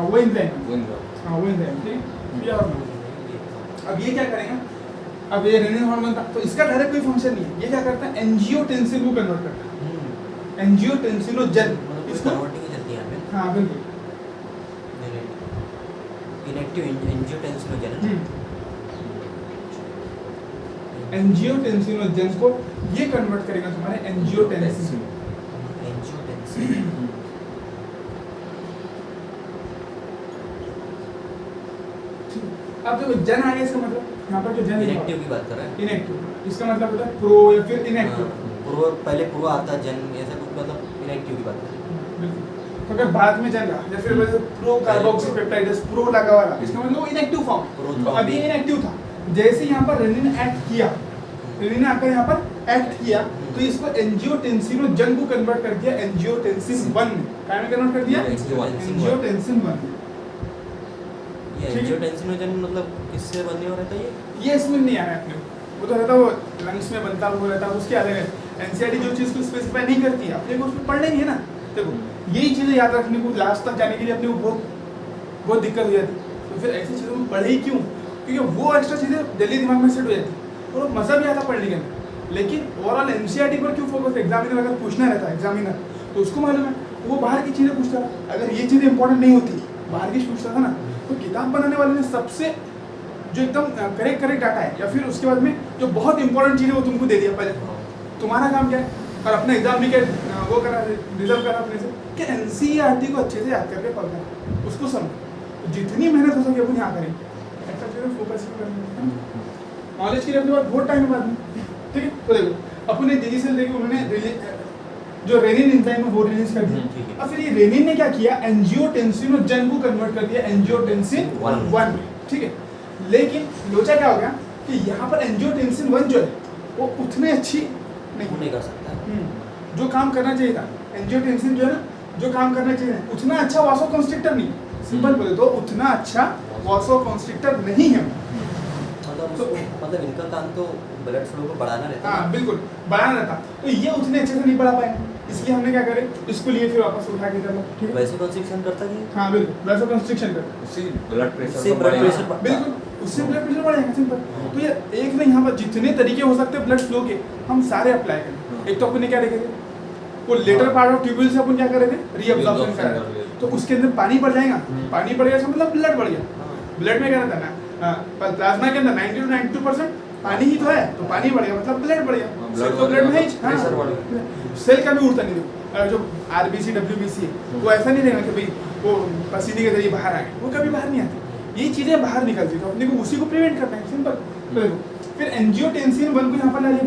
वो एंजाइम, हाँ वो एंजाइम, ठीक है, ये हार्मोन। अब ये क्या करेगा, अब ये रेनिन हार्मोन था तो इसका डायरेक्ट कोई फंक्शन नहीं है, ये क्या करता है, एंजियोटेंसिन को कन्वर्ट करता है, एंजियोटेंसिनोजन, इसको कन्वर्टिंग करती है हमें। हाँ बिल्कुल, इनएक्टिव एंजियोटेंसिनोजन, एंजियोटेंसिनोजन को ये कन्वर्ट करेगा तुम्हारे एंजियोटेंसिन। अब जो जन आ गया इसका मतलब यहाँ पर जो जन इनएक्टिव की बात कर रहे हैं, इनएक्टिव, इसका मतलब होता है प्रो या फिर इनएक्टिव। पूर्व पहले पूर्व आता है, जन ऐसा कुछ, मतलब इनएक्टिव की बात कर रहे हैं। बिल्कुल, तो अगर बाद में जन रहा या फिर प्रो कार्बोक्सीपेप्टाइड्स प्रो लगा हुआ रहा, इसका मतलब वो इनएक्टिव फॉर्म, तो अभी इनएक्टिव था। जैसे यहाँ पर रेनिन एक्ट किया, रेनिन आकर यहाँ पर एक्ट किया तो इसको एंजियोटेंसिनोजन को कन्वर्ट कर दिया एंजियोटेंसिन 1 में, क्या में कन्वर्ट कर दिया, एंजियोटेंसिन 1 में। ये एंजियोटेंसिनोजन मतलब किससे बने हो रहता है ये? ये इसमें नहीं आ रहा है अपने, वो तो रहता, वो लंग्स में बनता वो रहता, उसकी अलग है। एनसीईआरटी जो चीज़ को स्पेसिफाई नहीं करती है अपने को उसमें पढ़ना ही है ना। देखो यही चीज़ें याद रखने को लास्ट तक जाने के लिए अपने को बहुत दिक्कत हो जाती। तो फिर ऐसी चीज़ों में पढ़े ही क्यों? क्योंकि वो एक्स्ट्रा चीज़ें जल्दी दिमाग में सेट हो जाती और मज़ा भी आता पढ़ने के अंदर। लेकिन ओवरऑल एनसीईआरटी पर क्यों फोकस? एग्जामिनर अगर पूछना रहता है एग्जामिनर तो उसको मालूम है वो बाहर की चीज़ें पूछता है। अगर ये चीज़ें इंपॉर्टेंट नहीं होती बाहर की पूछता था ना, तो किताब बनाने वाले ने सबसे जो एकदम करेक्ट डाटा है या फिर उसके बाद में जो बहुत इंपॉर्टेंट चीज़ है वो तुमको दे दिया पहले। तुम्हारा काम क्या है? और अपना एग्जाम भी क्या वो करा, रिजर्व करा अपने से कि एनसीईआरटी को अच्छे से याद करके पढ़ना, उसको समझ, जितनी मेहनत हो सके अपन यहाँ करें, ऐसा चीज़ें फोकस करना। नॉलेज के लिए अपने पास बहुत टाइम है बाद में, ठीक है। तो देखो अपने जेजी से लेके उन्होंने जो रेनिन एंजाइम है वो रिलीज कर दिया। अब फिर ये रेनिन ने क्या किया? एंजियोटेंसिन और जन को कन्वर्ट कर दिया एंजियोटेंसिन 1 में, ठीक है। लेकिन लोचा क्या हो गया कि यहाँ पर एंजियोटेंसिन 1 जो है वो उतनी अच्छी नहीं कर सकता। जो काम करना चाहिए था, एंजियोटेंसिन जो है ना, जो काम करना चाहिए उतना अच्छा वासोकंस्ट्रिक्टर नहीं, सिंपल बोले तो उतना अच्छा वासोकंस्ट्रिक्टर नहीं है। मतलब इनका काम तो ब्लड फ्लो को बढ़ाना रहता है। हाँ बिल्कुल बढ़ाना रहता, तो ये उतने अच्छे से नहीं बढ़ा पाए, इसलिए हमने क्या करे इसको लिए फिर वापस उठा के चलो, ठीक है। वैसे कंस्ट्रिक्शन करता है। हाँ बिल्कुल वासोकंस्ट्रिक्शन करता, उससे ब्लड उससे प्रेशर ब्लड प्रेशर बिल्कुल उससे ब्लड प्रेशर बढ़ेगा, सिंपल। तो ये एक नहीं, यहाँ पर जितने तरीके हो सकते हैं ब्लड फ्लो के हम सारे अप्लाई करें। एक तो अपन ने क्या देखे थे, वो लेटर पार्ट ऑफ ट्यूब्यूल से अपन क्या करे थे? रीअब्जॉर्प्शन करा रहे थे। तो उसके अंदर पानी बढ़ जाएगा, पानी बढ़ गया मतलब ब्लड बढ़ गया। ब्लड में क्या रहता है ना, प्लाज्मा के अंदर 90 to 92% पानी ही तो है, तो पानी बढ़ गया मतलब ब्लड बढ़ गया। ब्लड तो ब्लड में ही प्रेशर बढ़ गया। सेल का भी उड़ता नहीं देखो, जो आरबीसी डब्ल्यूबीसी है वो ऐसा नहीं रहेगा कि भाई वो पसीने के जरिए बाहर आए, वो कभी बाहर नहीं आती। ये चीज़ें बाहर निकलती तो अपने को उसी को प्रिवेंट करना है, सिंपल। तो देखो फिर एंजियोटेंसिन 1 को यहाँ पर ला लिया,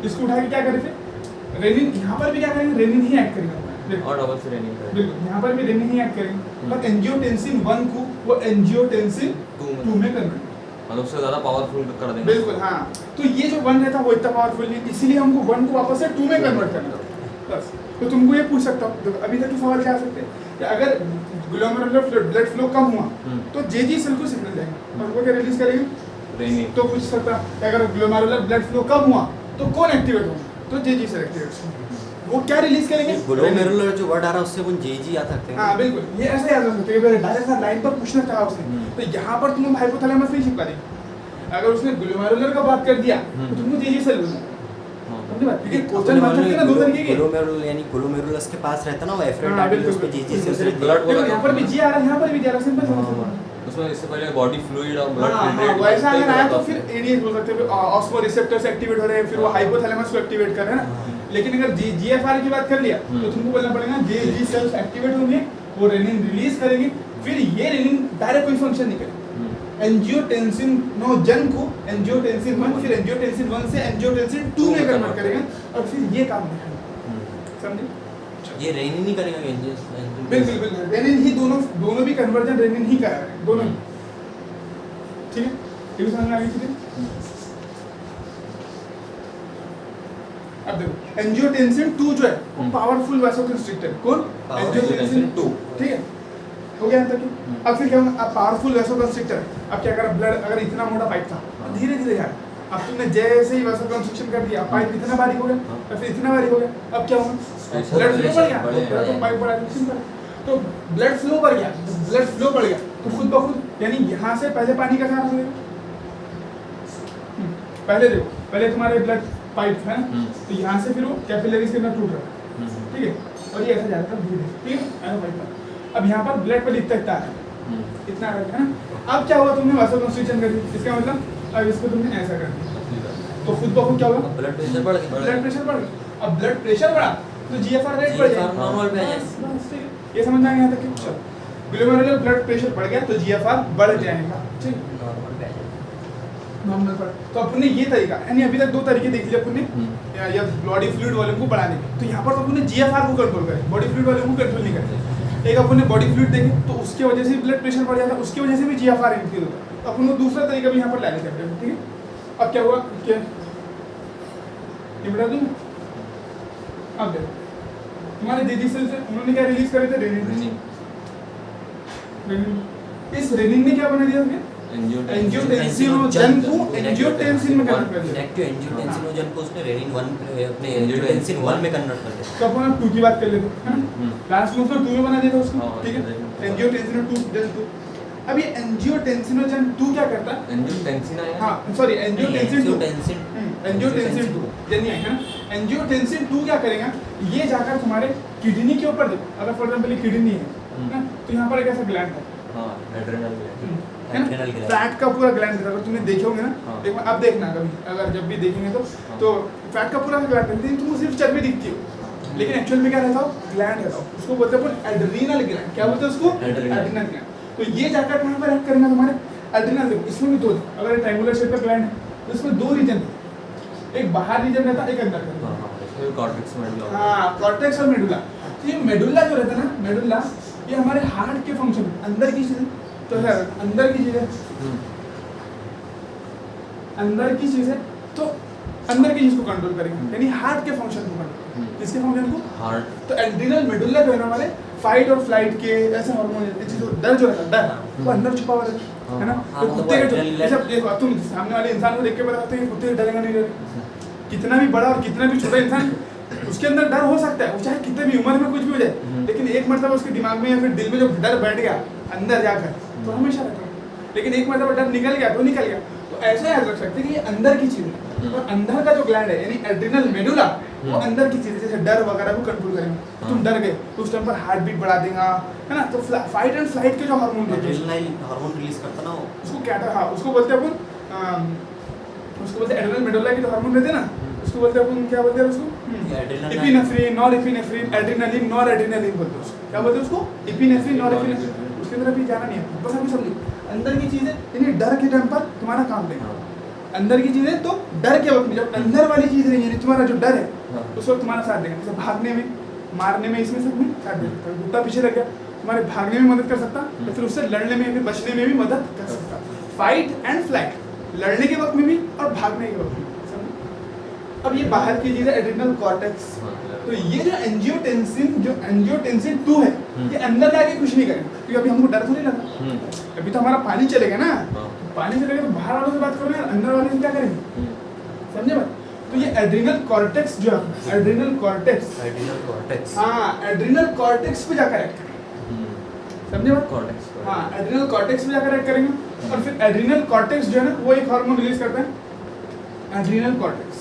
इसको उठा के क्या करें फिर रेनिन, यहाँ पर भी क्या करेंगे? रेनिन ही ऐड करेंगे और डबल से रेनिन करेंगे। बिल्कुल, यहाँ पर भी रेनिन ही ऐड करेंगे, पर एंजियोटेंसिन 1 को वो एंजियोटेंसिन 2 में कन्वर्ट, मतलब उससे ज़्यादा पावरफुल कर देंगे। बिल्कुल हाँ। तो ये जो 1 रहता है वो इतना पावरफुल नहीं, इसीलिए हमको 1 को वापस से 2 में कन्वर्ट करना है बस। तो तुमको ये पूछ सकता हूँ, देखो अभी तक के सवाल क्या आ सकते हैं कि अगर ग्लोमेरुलर ब्लड फ्लो कम हुआ तो जेजी सेल को सिग्नल जाएगा और वो क्या रिलीज करेंगे? रेनिन। तो पूछ सकता है कि अगर ग्लोमेरुलर ब्लड फ्लो कम हुआ तो कौन एक्टिवेट होगा? तो जेजी सेल एक्टिवेट होगा। वो क्या रिलीज करेंगे? ग्लोमेरुलर जो वर्ड आ रहा है उससे अपन जेजी आ सकते हैं। हाँ बिल्कुल, ये ऐसे याद रख सकते हैं, डायरेक्ट लाइन पर पूछना चाहा उसने तो यहाँ पर तुम हाइपोथैलेमस नहीं चिपका देंगे। अगर उसने ग्लोमेरुलर का बात कर दिया तो तुमको जेजी सेल बोलना, समझे बात? क्योंकि क्वेश्चन बन सकते हैं ना दो तरीके के। ग्लोमेरुलर यानी ग्लोमेरुलस के पास रहता ना वो हाँ, एफ्रेटाइटिस, बिल्कुल, उसमें जेजी बिल्कुल, से ब्लड देखो यहाँ पर भी जी आ रहा है, यहाँ पर भी जी आ रहा है, सिंपल समझ। उसमें इससे पहले बॉडी फ्लूइड और ब्लड हाँ, वैसा अगर आया तो फिर एडीएस बोल सकते हैं, ऑस्मो रिसेप्टर्स एक्टिवेट हो रहे हैं, फिर वो हाइपोथैलेमस को एक्टिवेट कर रहे हैं ना। लेकिन अगर जीएफआर की बात कर लिया तो तुमको बोलना पड़ेगा जी सेल्स एक्टिवेट होंगे, वो रेनिन रिलीज करेंगे, फिर ये रेनिन डायरेक्ट कोई फंक्शन नहीं करेगा। एंजियोटेंसिन नो जन को एंजियोटेंसिन 1, फिर एंजियोटेंसिन 1 से एंजियोटेंसिन 2 में कन्वर्ट करेगा और फिर ये काम दिखाएगा, समझे? ये रेनिन ही करेगा एंजियोटेंसिन। बिल्कुल बिल्कुल, रेनिन ही दोनों भी कन्वर्जन रेनिन ही करा रहे हैं दोनों, ठीक है। ये भी समझ में आ गई चीजें। अब देखो एंजियोटेंसिन 2 जो है वो पावरफुल वासोकंस्ट्रिक्टर, कौन? एंजियोटेंसिन 2, ठीक है। हो गया यहाँ तक। अब फिर क्या होगा? अब पावरफुल वासोकंस्ट्रिक्टर, अब क्या करा? ब्लड अगर इतना मोटा पाइप था धीरे धीरे यार, अब तुमने जैसे ही वासोकंस्ट्रिक्शन कर दिया पाइप इतना बारीक हो गया और फिर इतना बारीक हो गया, अब क्या होगा? ब्लड फ्लो बढ़ गया, तो पाइप बढ़ा दी, सिंपल। तो ब्लड फ्लो बढ़ गया, ब्लड फ्लो बढ़ गया तो खुद ब खुद यानी यहाँ से पहले पानी का कहाँ से? पहले देखो, पहले तुम्हारे ब्लड पाइप है ना, तो यहाँ से फिर वो कैपिलरीज के अंदर टूट रहा है, ठीक है, और ये ऐसा जा रहा था धीरे धीरे, ठीक है, ऐसा पाइप। अब यहाँ पर ब्लड पर इतना है, इतना है ना। अब क्या हुआ? तुमने वासोकंस्ट्रिक्शन कर दी, इसका मतलब अब इसको तुमने ऐसा कर दिया, तो खुद ब खुद क्या होगा? ब्लड प्रेशर बढ़ गया। ब्लड प्रेशर बढ़ गया। अब ब्लड प्रेशर बढ़ा तो जीएफआर रेट बढ़ जाएगा, नॉर्मल पे आ जाएगा। बस ठीक है, ये समझ में आ गया यहाँ तक? चलो, ग्लोमेरुलर ब्लड प्रेशर बढ़ गया तो जीएफआर बढ़ जाएगा, ठीक, नॉर्मल पे आ जाएगा। नॉर्मल पर। तो अपन ने ये तरीका यानी अभी तक 2 तरीके देख लिए अपन ने या बॉडी फ्लूइड वॉल्यूम को बढ़ाने के। तो यहाँ पर तो अपन ने जीएफआर को कंट्रोल करे, बॉडी फ्लूइड वॉल्यूम को कंट्रोल नहीं करते। एक अपन ने बॉडी फ्लूइड देखे तो उसकी वजह से ब्लड प्रेशर बढ़ जाता है, उसकी वजह से भी जीएफआर इंक्रीज होता है। तो अपन को दूसरा तरीका भी यहाँ पर लाने करते हैं, ठीक है। अब क्या हुआ? क्या ये बता दूँ? अब देखो तुम्हारे जेजी सेल से उन्होंने क्या रिलीज करे थे? रेनिन। इस रेनिन ने क्या बना दिया? एंजियोटेंसिनोजन को एंजियोटेंसिन में कन्वर्ट कर दिया। इनएक्टिव एंजियोटेंसिनोजन को उसने रेनिन 1 अपने एंजियोटेंसिन 1 में कन्वर्ट कर दिया। तो अपन 2 की बात कर लेते हैं, है ना? लास्ट में उसने 2 में बना दिया था उसको, ठीक है? एंजियोटेंसिनो 2 अब ये एंजियोटेंसिनोजन 2 क्या करता है? एंजियोटेंसिन आया। हाँ सॉरी एंजियोटेंसिन 2 एंजियोटेंसिन 2 यानी है ना एंजियोटेंसिन 2 क्या करेगा, ये जाकर तुम्हारे किडनी के ऊपर देखो, अगर फॉर एग्जांपल ये किडनी है ना, तो यहाँ पर एक ऐसा ग्लैंड है, हाँ एड्रेनल है ना, फैट का पूरा ग्लैंड है, अगर तुमने देखे होंगे ना, हाँ। एक बार अब देखना कभी, अगर जब भी देखेंगे तो फैट का पूरा ग्लैंड है, तुम सिर्फ चर्बी दिखती हो, लेकिन एक्चुअल में क्या रहता हो, ग्लैंड रहता हो, उसको बोलते हैं अपन एड्रीनल ग्लैंड। क्या बोलते हैं उसको? Adrenal gland. तो ये जाकर कहाँ पर एक्ट करेगा तुम्हारे एड्रीनल, इसमें भी 2, अगर ये ट्रायंगुलर शेप का ग्लैंड है तो इसमें 2 रीजन है, एक बाहर रीजन रहता है, एक अंदर रहता है। Cortex medulla. हाँ कॉर्टेक्स और मेडुला। तो ये मेडुला जो रहता है ना, मेडुला ये हमारे हार्ट के फंक्शन अंदर की चीज है, तो है अंदर की चीज है, अंदर की चीज है, तो अंदर की चीज को कंट्रोल करेंगे, यानी हार्ट के फंक्शन को कंट्रोल, किसके फंक्शन को? हार्ट। तो एड्रीनल मेडुला जो है ना हमारे फाइट और फ्लाइट के ऐसे हार्मोन, डर जो रहता है, डर वो अंदर छुपा हुआ रहता है ना। हाँ, तो कुत्ते के जैसे देखो, तुम सामने वाले इंसान को देख के बता सकते हो कुत्ते डरेगा नहीं डरेगा, कितना भी बड़ा और कितना भी छोटा इंसान उसके अंदर डर हो सकता है, वो चाहे कितने भी उम्र में कुछ भी हो जाए, लेकिन एक मरतबा उसके दिमाग में या फिर दिल में जो डर बैठ गया अंदर जाकर, तो हमेशा रहता है, लेकिन एक मरतबा डर निकल गया तो निकल गया। तो ऐसा याद रख सकते हैं कि ये अंदर की चीज है, और अंदर का जो ग्लैंड है यानी एड्रीनल मेडुला वो अंदर की चीज है, जैसे डर वगैरह को कंट्रोल करेंगे। तुम डर गए तो उस टाइम पर हार्ट बीट बढ़ा देगा, है ना। तो फाइट एंड फ्लाइट के जो हार्मोन होते हैं हार्मोन रिलीज करता ना, उसको क्या था, हाँ उसको बोलते हैं अपन, उसको बोलते हैं एड्रीनल मेडुला के जो हार्मोन रहते हैं ना, उसको बोलते हैं अपन, क्या बोलते हैं उसको? एपिनेफ्रिन, नॉरएपिनेफ्रिन, एड्रेनालिन, नॉरएड्रेनालिन बोलते हैं उसको। क्या बोलते हैं उसको? Epinephrine, norepinephrine. उसके अंदर अभी जाना नहीं है, बस अभी समझो अंदर की चीज है, यानी डर के टाइम पर तुम्हारा काम देगा। अंदर की चीज है तो डर के वक्त में, जब अंदर वाली चीज नहीं है, तुम्हारा जो डर है उस वक्त तुम्हारा साथ देगा। जैसे भागने में, मारने में, इसमें सब में साथ देगा। कुत्ता पीछे रह गया, तुम्हारे भागने में मदद कर सकता, या फिर उससे लड़ने में, फिर बचने में भी मदद कर सकता। फाइट एंड फ्लाइट, लड़ने के वक्त में भी और भागने के वक्त में। अब ये बाहर की चीज है एड्रिनल कॉर्टेक्स। तो ये जो एंजियोटेंसिन 2 है, ये अंदर जाके कुछ नहीं करेगा, क्योंकि अभी हमको डर थोड़ी लगा, अभी तो हमारा पानी चलेगा ना, पानी चलेगा तो बाहर वालों से बात करोगे, अंदर वाले से क्या करेंगे, समझे बात? तो ये एड्रिनल कॉर्टेक्स जो है, एड्रिनल कॉर्टेक्स, हाँ एड्रिनल कॉर्टेक्स पे जाकर एक्ट करेंगे, समझे बात? कॉर्टेक्स, हाँ एड्रिनल कॉर्टेक्स पे जाकर एक्ट करेंगे, और फिर एड्रिनल कॉर्टेक्स जो है ना वो एक हार्मोन रिलीज करता है, एड्रिनल कॉर्टेक्स।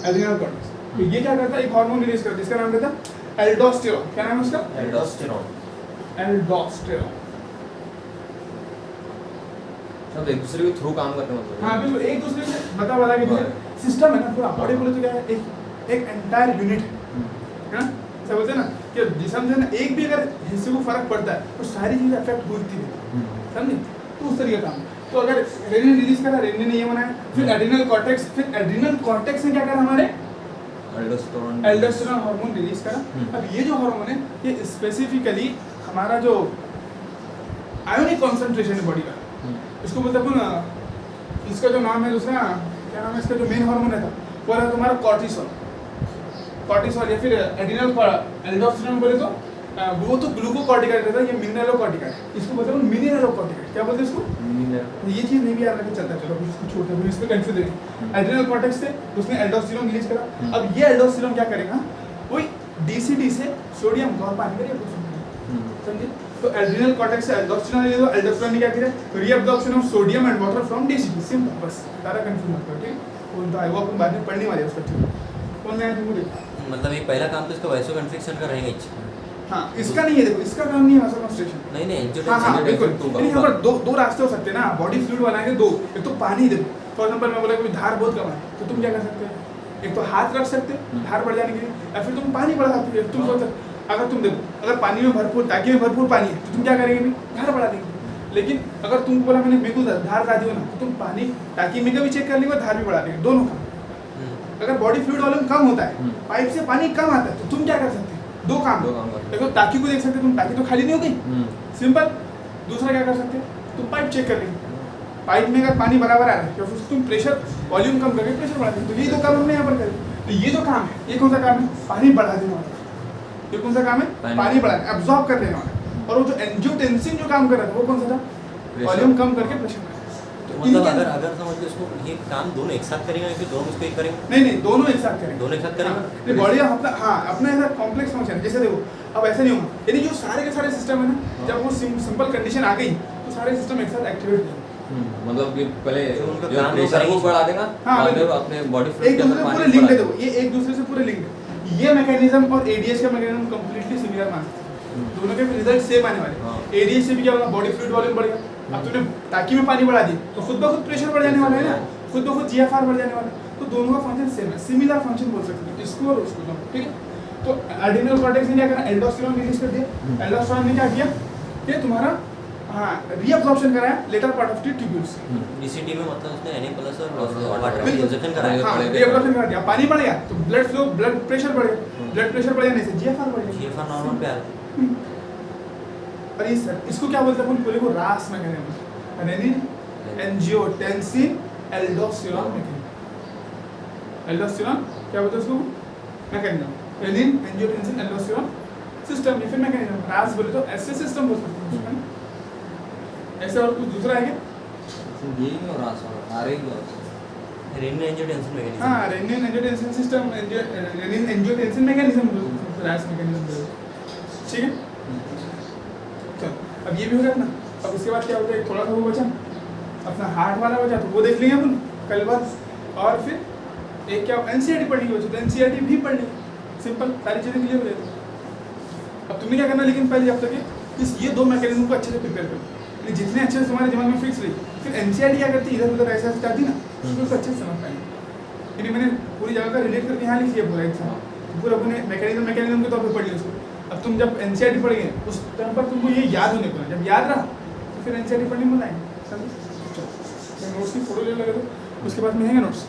तो ये क्या करता है, एक हार्मोन रिलीज करता है जिसका नाम रहता है एल्डोस्टेरोन। क्या नाम है उसका? एल्डोस्टेरोन। सब एक दूसरे के थ्रू काम करते हैं मतलब। हाँ बिल्कुल, एक दूसरे से बता के सिस्टम है ना पूरा, बॉडी बोले तो क्या है, एक एंटायर यूनिट है ना। सब बोलते हैं ना कि जिस्म से ना एक भी अगर हिस्से को फर्क पड़ता है तो सारी चीजें अफेक्ट होती है, समझे? तो उस तरीके का काम। तो अगर रेनिन रिलीज करा, रेनिन ने ये बनाया, फिर एड्रिनल कॉर्टेक्स, फिर एड्रिनल कॉर्टेक्स ने क्या करा, हमारे एल्डोस्टेरोन हार्मोन रिलीज करा। अब ये जो हार्मोन है ये स्पेसिफिकली हमारा जो आयोनिक कॉन्सेंट्रेशन है बॉडी का, इसको बोलते हैं अपन, इसका जो नाम है दूसरा, क्या नाम है इसका, जो मेन हार्मोन है वो है तुम्हारा कॉर्टिसोल, या फिर एड्रिनल एल्डोस्टेरोन बोले तो वो तो ग्लूकोकॉर्टिकॉइड रहता है, ये मिनरलोकॉर्टिकॉइड, इसको बोलते हैं मिनरलोकॉर्टिकॉइड। क्या बोलते हैं इसको? ये चीज नहीं भी याद रखना चलता, चलो इसको छोड़ते हैं, इसमें कंफ्यूज है। एड्रिनल कॉर्टेक्स से उसने एल्डोस्टेरोन रिलीज करा। अब ये एल्डोस्टेरोन क्या करेगा, वही डीसीडी से सोडियम और पानी का रिएब्जॉर्प्शन, समझे? तो एड्रिनल कॉर्टेक्स से एल्डोस्टेरोन ले लो, एल्डोस्टेरोन ने क्या किया, reabsorption of sodium and water from डीसीडी, simple, बस सारा कंफ्यूज मत करो, ठीक? कौन तो आएगा अपन बाद में पढ़ने वाले उसका, कौन नया तुमको देखो। मतलब एक पहला काम तो इसका वैसोकंस्ट्रिक्शन का रहेगा ही। हाँ इसका नहीं है, देखो इसका काम नहीं है वैसोकंस्ट्रिक्शन। नहीं हाँ बिल्कुल, यहाँ पर दो रास्ते हो सकते हैं ना, बॉडी फ्लूइड बनाएंगे दो, एक तो पानी, देखो फॉर एग्जांपल मैं बोला कि धार बहुत कम है तो तुम क्या कर सकते हो, एक तो हाथ रख सकते हो धार बढ़ जाने के लिए, या फिर तुम पानी बढ़ा सकते हो। तुम सोचो अगर तुम देखो, अगर पानी में भरपूर, टाकी में भरपूर पानी है तो तुम क्या करेंगे, धार बढ़ा देंगे। लेकिन अगर तुमको बोला मैंने मेरे को धार ला दियो ना, तो तुम पानी टाकी में का भी चेक कर लेंगे, धार भी बढ़ा देंगे, दोनों काम। अगर बॉडी फ्लूइड वॉल्यूम कम होता है, पाइप से पानी कम आता है, तो तुम क्या कर सकते हो, दो काम देखो, टाकी को देख सकते हो तुम, टाकी तो खाली नहीं हो गई, सिंपल। दूसरा क्या कर सकते हो, तुम पाइप चेक कर लेंगे, पाइप में अगर पानी बराबर आ रहा है, तो फिर तुम प्रेशर वॉल्यूम कम करके प्रेशर बढ़ा देंगे। तो ये दो काम हमने यहाँ पर करें। तो ये जो काम है, ये कौन सा काम है, पानी बढ़ा देने वाला। ये कौन सा काम है, पानी बढ़ा एब्जॉर्ब कर देने वाला। और वो जो एंजियोटेंसिन जो काम कर रहा था वो कौन सा था, वॉल्यूम कम करके प्रेशर बढ़ा। तो मतलब अगर समझ लो इसको ये काम दोनों एक साथ करेंगे या फिर दोनों इसको एक करेंगे? नहीं, दोनों एक साथ करेंगे। दोनों एक साथ करेंगे? नहीं, बॉडी अपना ऐसा कॉम्प्लेक्स फंक्शन है। जैसे देखो, अब ऐसा नहीं होगा, यानी जो सारे के सारे सिस्टम है ना, जब वो सिंपल कंडीशन आ गई तो सारे सिस्टम एक साथ एक्टिवेट होंगे। मतलब कि पहले जो उनका जो काम प्रेशर को करेंगे। बढ़ा देगा, हाँ, बाद में बिल्कुल। अपने बॉडी एक दूसरे से पूरे लिंक है। देखो, ये एक दूसरे से पूरे लिंक है। ये मैकेनिज्म और एडीएस का मैकेनिज्म कंप्लीटली सिमिलर मान सकते हैं। दोनों के रिजल्ट सेम आने वाले। हाँ। एडीएस से भी क्या होगा, बॉडी फ्लूइड वॉल्यूम बढ़ेगा। अब तुमने टाकी में पानी बढ़ा दी तो खुद ब खुद प्रेशर बढ़ जाने वाला है ना, खुद ब खुद जीएफआर बढ़ जाने वाला है। तो दोनों का फंक्शन सेम है, सिमिलर फंक्शन बोल सकते हो इसको और उसको दोनों, ठीक है। तो एड्रेनल कॉर्टेक्स ने क्या करा, एल्डोस्टेरोन रिलीज कर दिया। एल्डोस्टेरोन ने क्या किया, ये तुम्हारा रीअब्जॉर्प्शन कराया later part of the tubules. DCT में मतलब उसने Na+ और और वाटर बिल्कुल। इंजेक्शन कराया। हाँ, रीअब्जॉर्प्शन करा दिया, पानी बढ़ गया तो ब्लड फ्लो, ब्लड प्रेशर बढ़ गया। ब्लड प्रेशर बढ़ जाने से जीएफआर बढ़ गया। जीएफआर नॉर्मल पे आ गया। और ये सर इसको क्या बोलते हैं अपन, पूरे को रास mechanism, renin angiotensin aldosterone mechanism. Aldosterone क्या बोलते हैं उसको, mechanism. Renin angiotensin aldosterone system या फिर मैकेनिज्म। रास बोले तो ऐसे सिस्टम बोल सकते हैं। ऐसे और कुछ दूसरा है क्या? यही और आसान आ रही है। Renin angiotensin mechanism. हाँ, renin angiotensin system, renin angiotensin mechanism, RAAS mechanism, ठीक है। चलो, अब ये भी हो गया ना। अब उसके बाद क्या होता है, थोड़ा सा वो बचा अपना हार्ट वाला बचा, तो वो देख लेंगे अपन कल बाद। और फिर एक क्या एनसीईआरटी पढ़नी बची, तो एनसीईआरटी भी पढ़ ली। सिंपल, सारी चीज़ें क्लियर हो जाती। अब तुमने क्या करना, लेकिन पहले जब तक ये दो मैकेनिज्म को अच्छे से प्रिपेयर करो, जितने अच्छे से तुम्हारे दिमाग में फिक्स रही, फिर एनसीईआरटी क्या करती है, इधर उधर ऐसा जाती ना, तो उसको अच्छे से समझ पाएंगे। यानी मैंने पूरी जगह का रिलेट करके यहाँ लिख लिया पूरा एग्जाम, पूरा अपने मैकेनिज्म के तौर पर पढ़ लिया उसको। अब तुम जब एनसीईआरटी पढ़ेंगे उस टाइम पर तुमको ये याद होने को, जब याद रहा तो फिर एनसीईआरटी पढ़ने में लाएंगे। समझे? नोट्स की फोटो ले लगे तो उसके बाद में है नोट्स।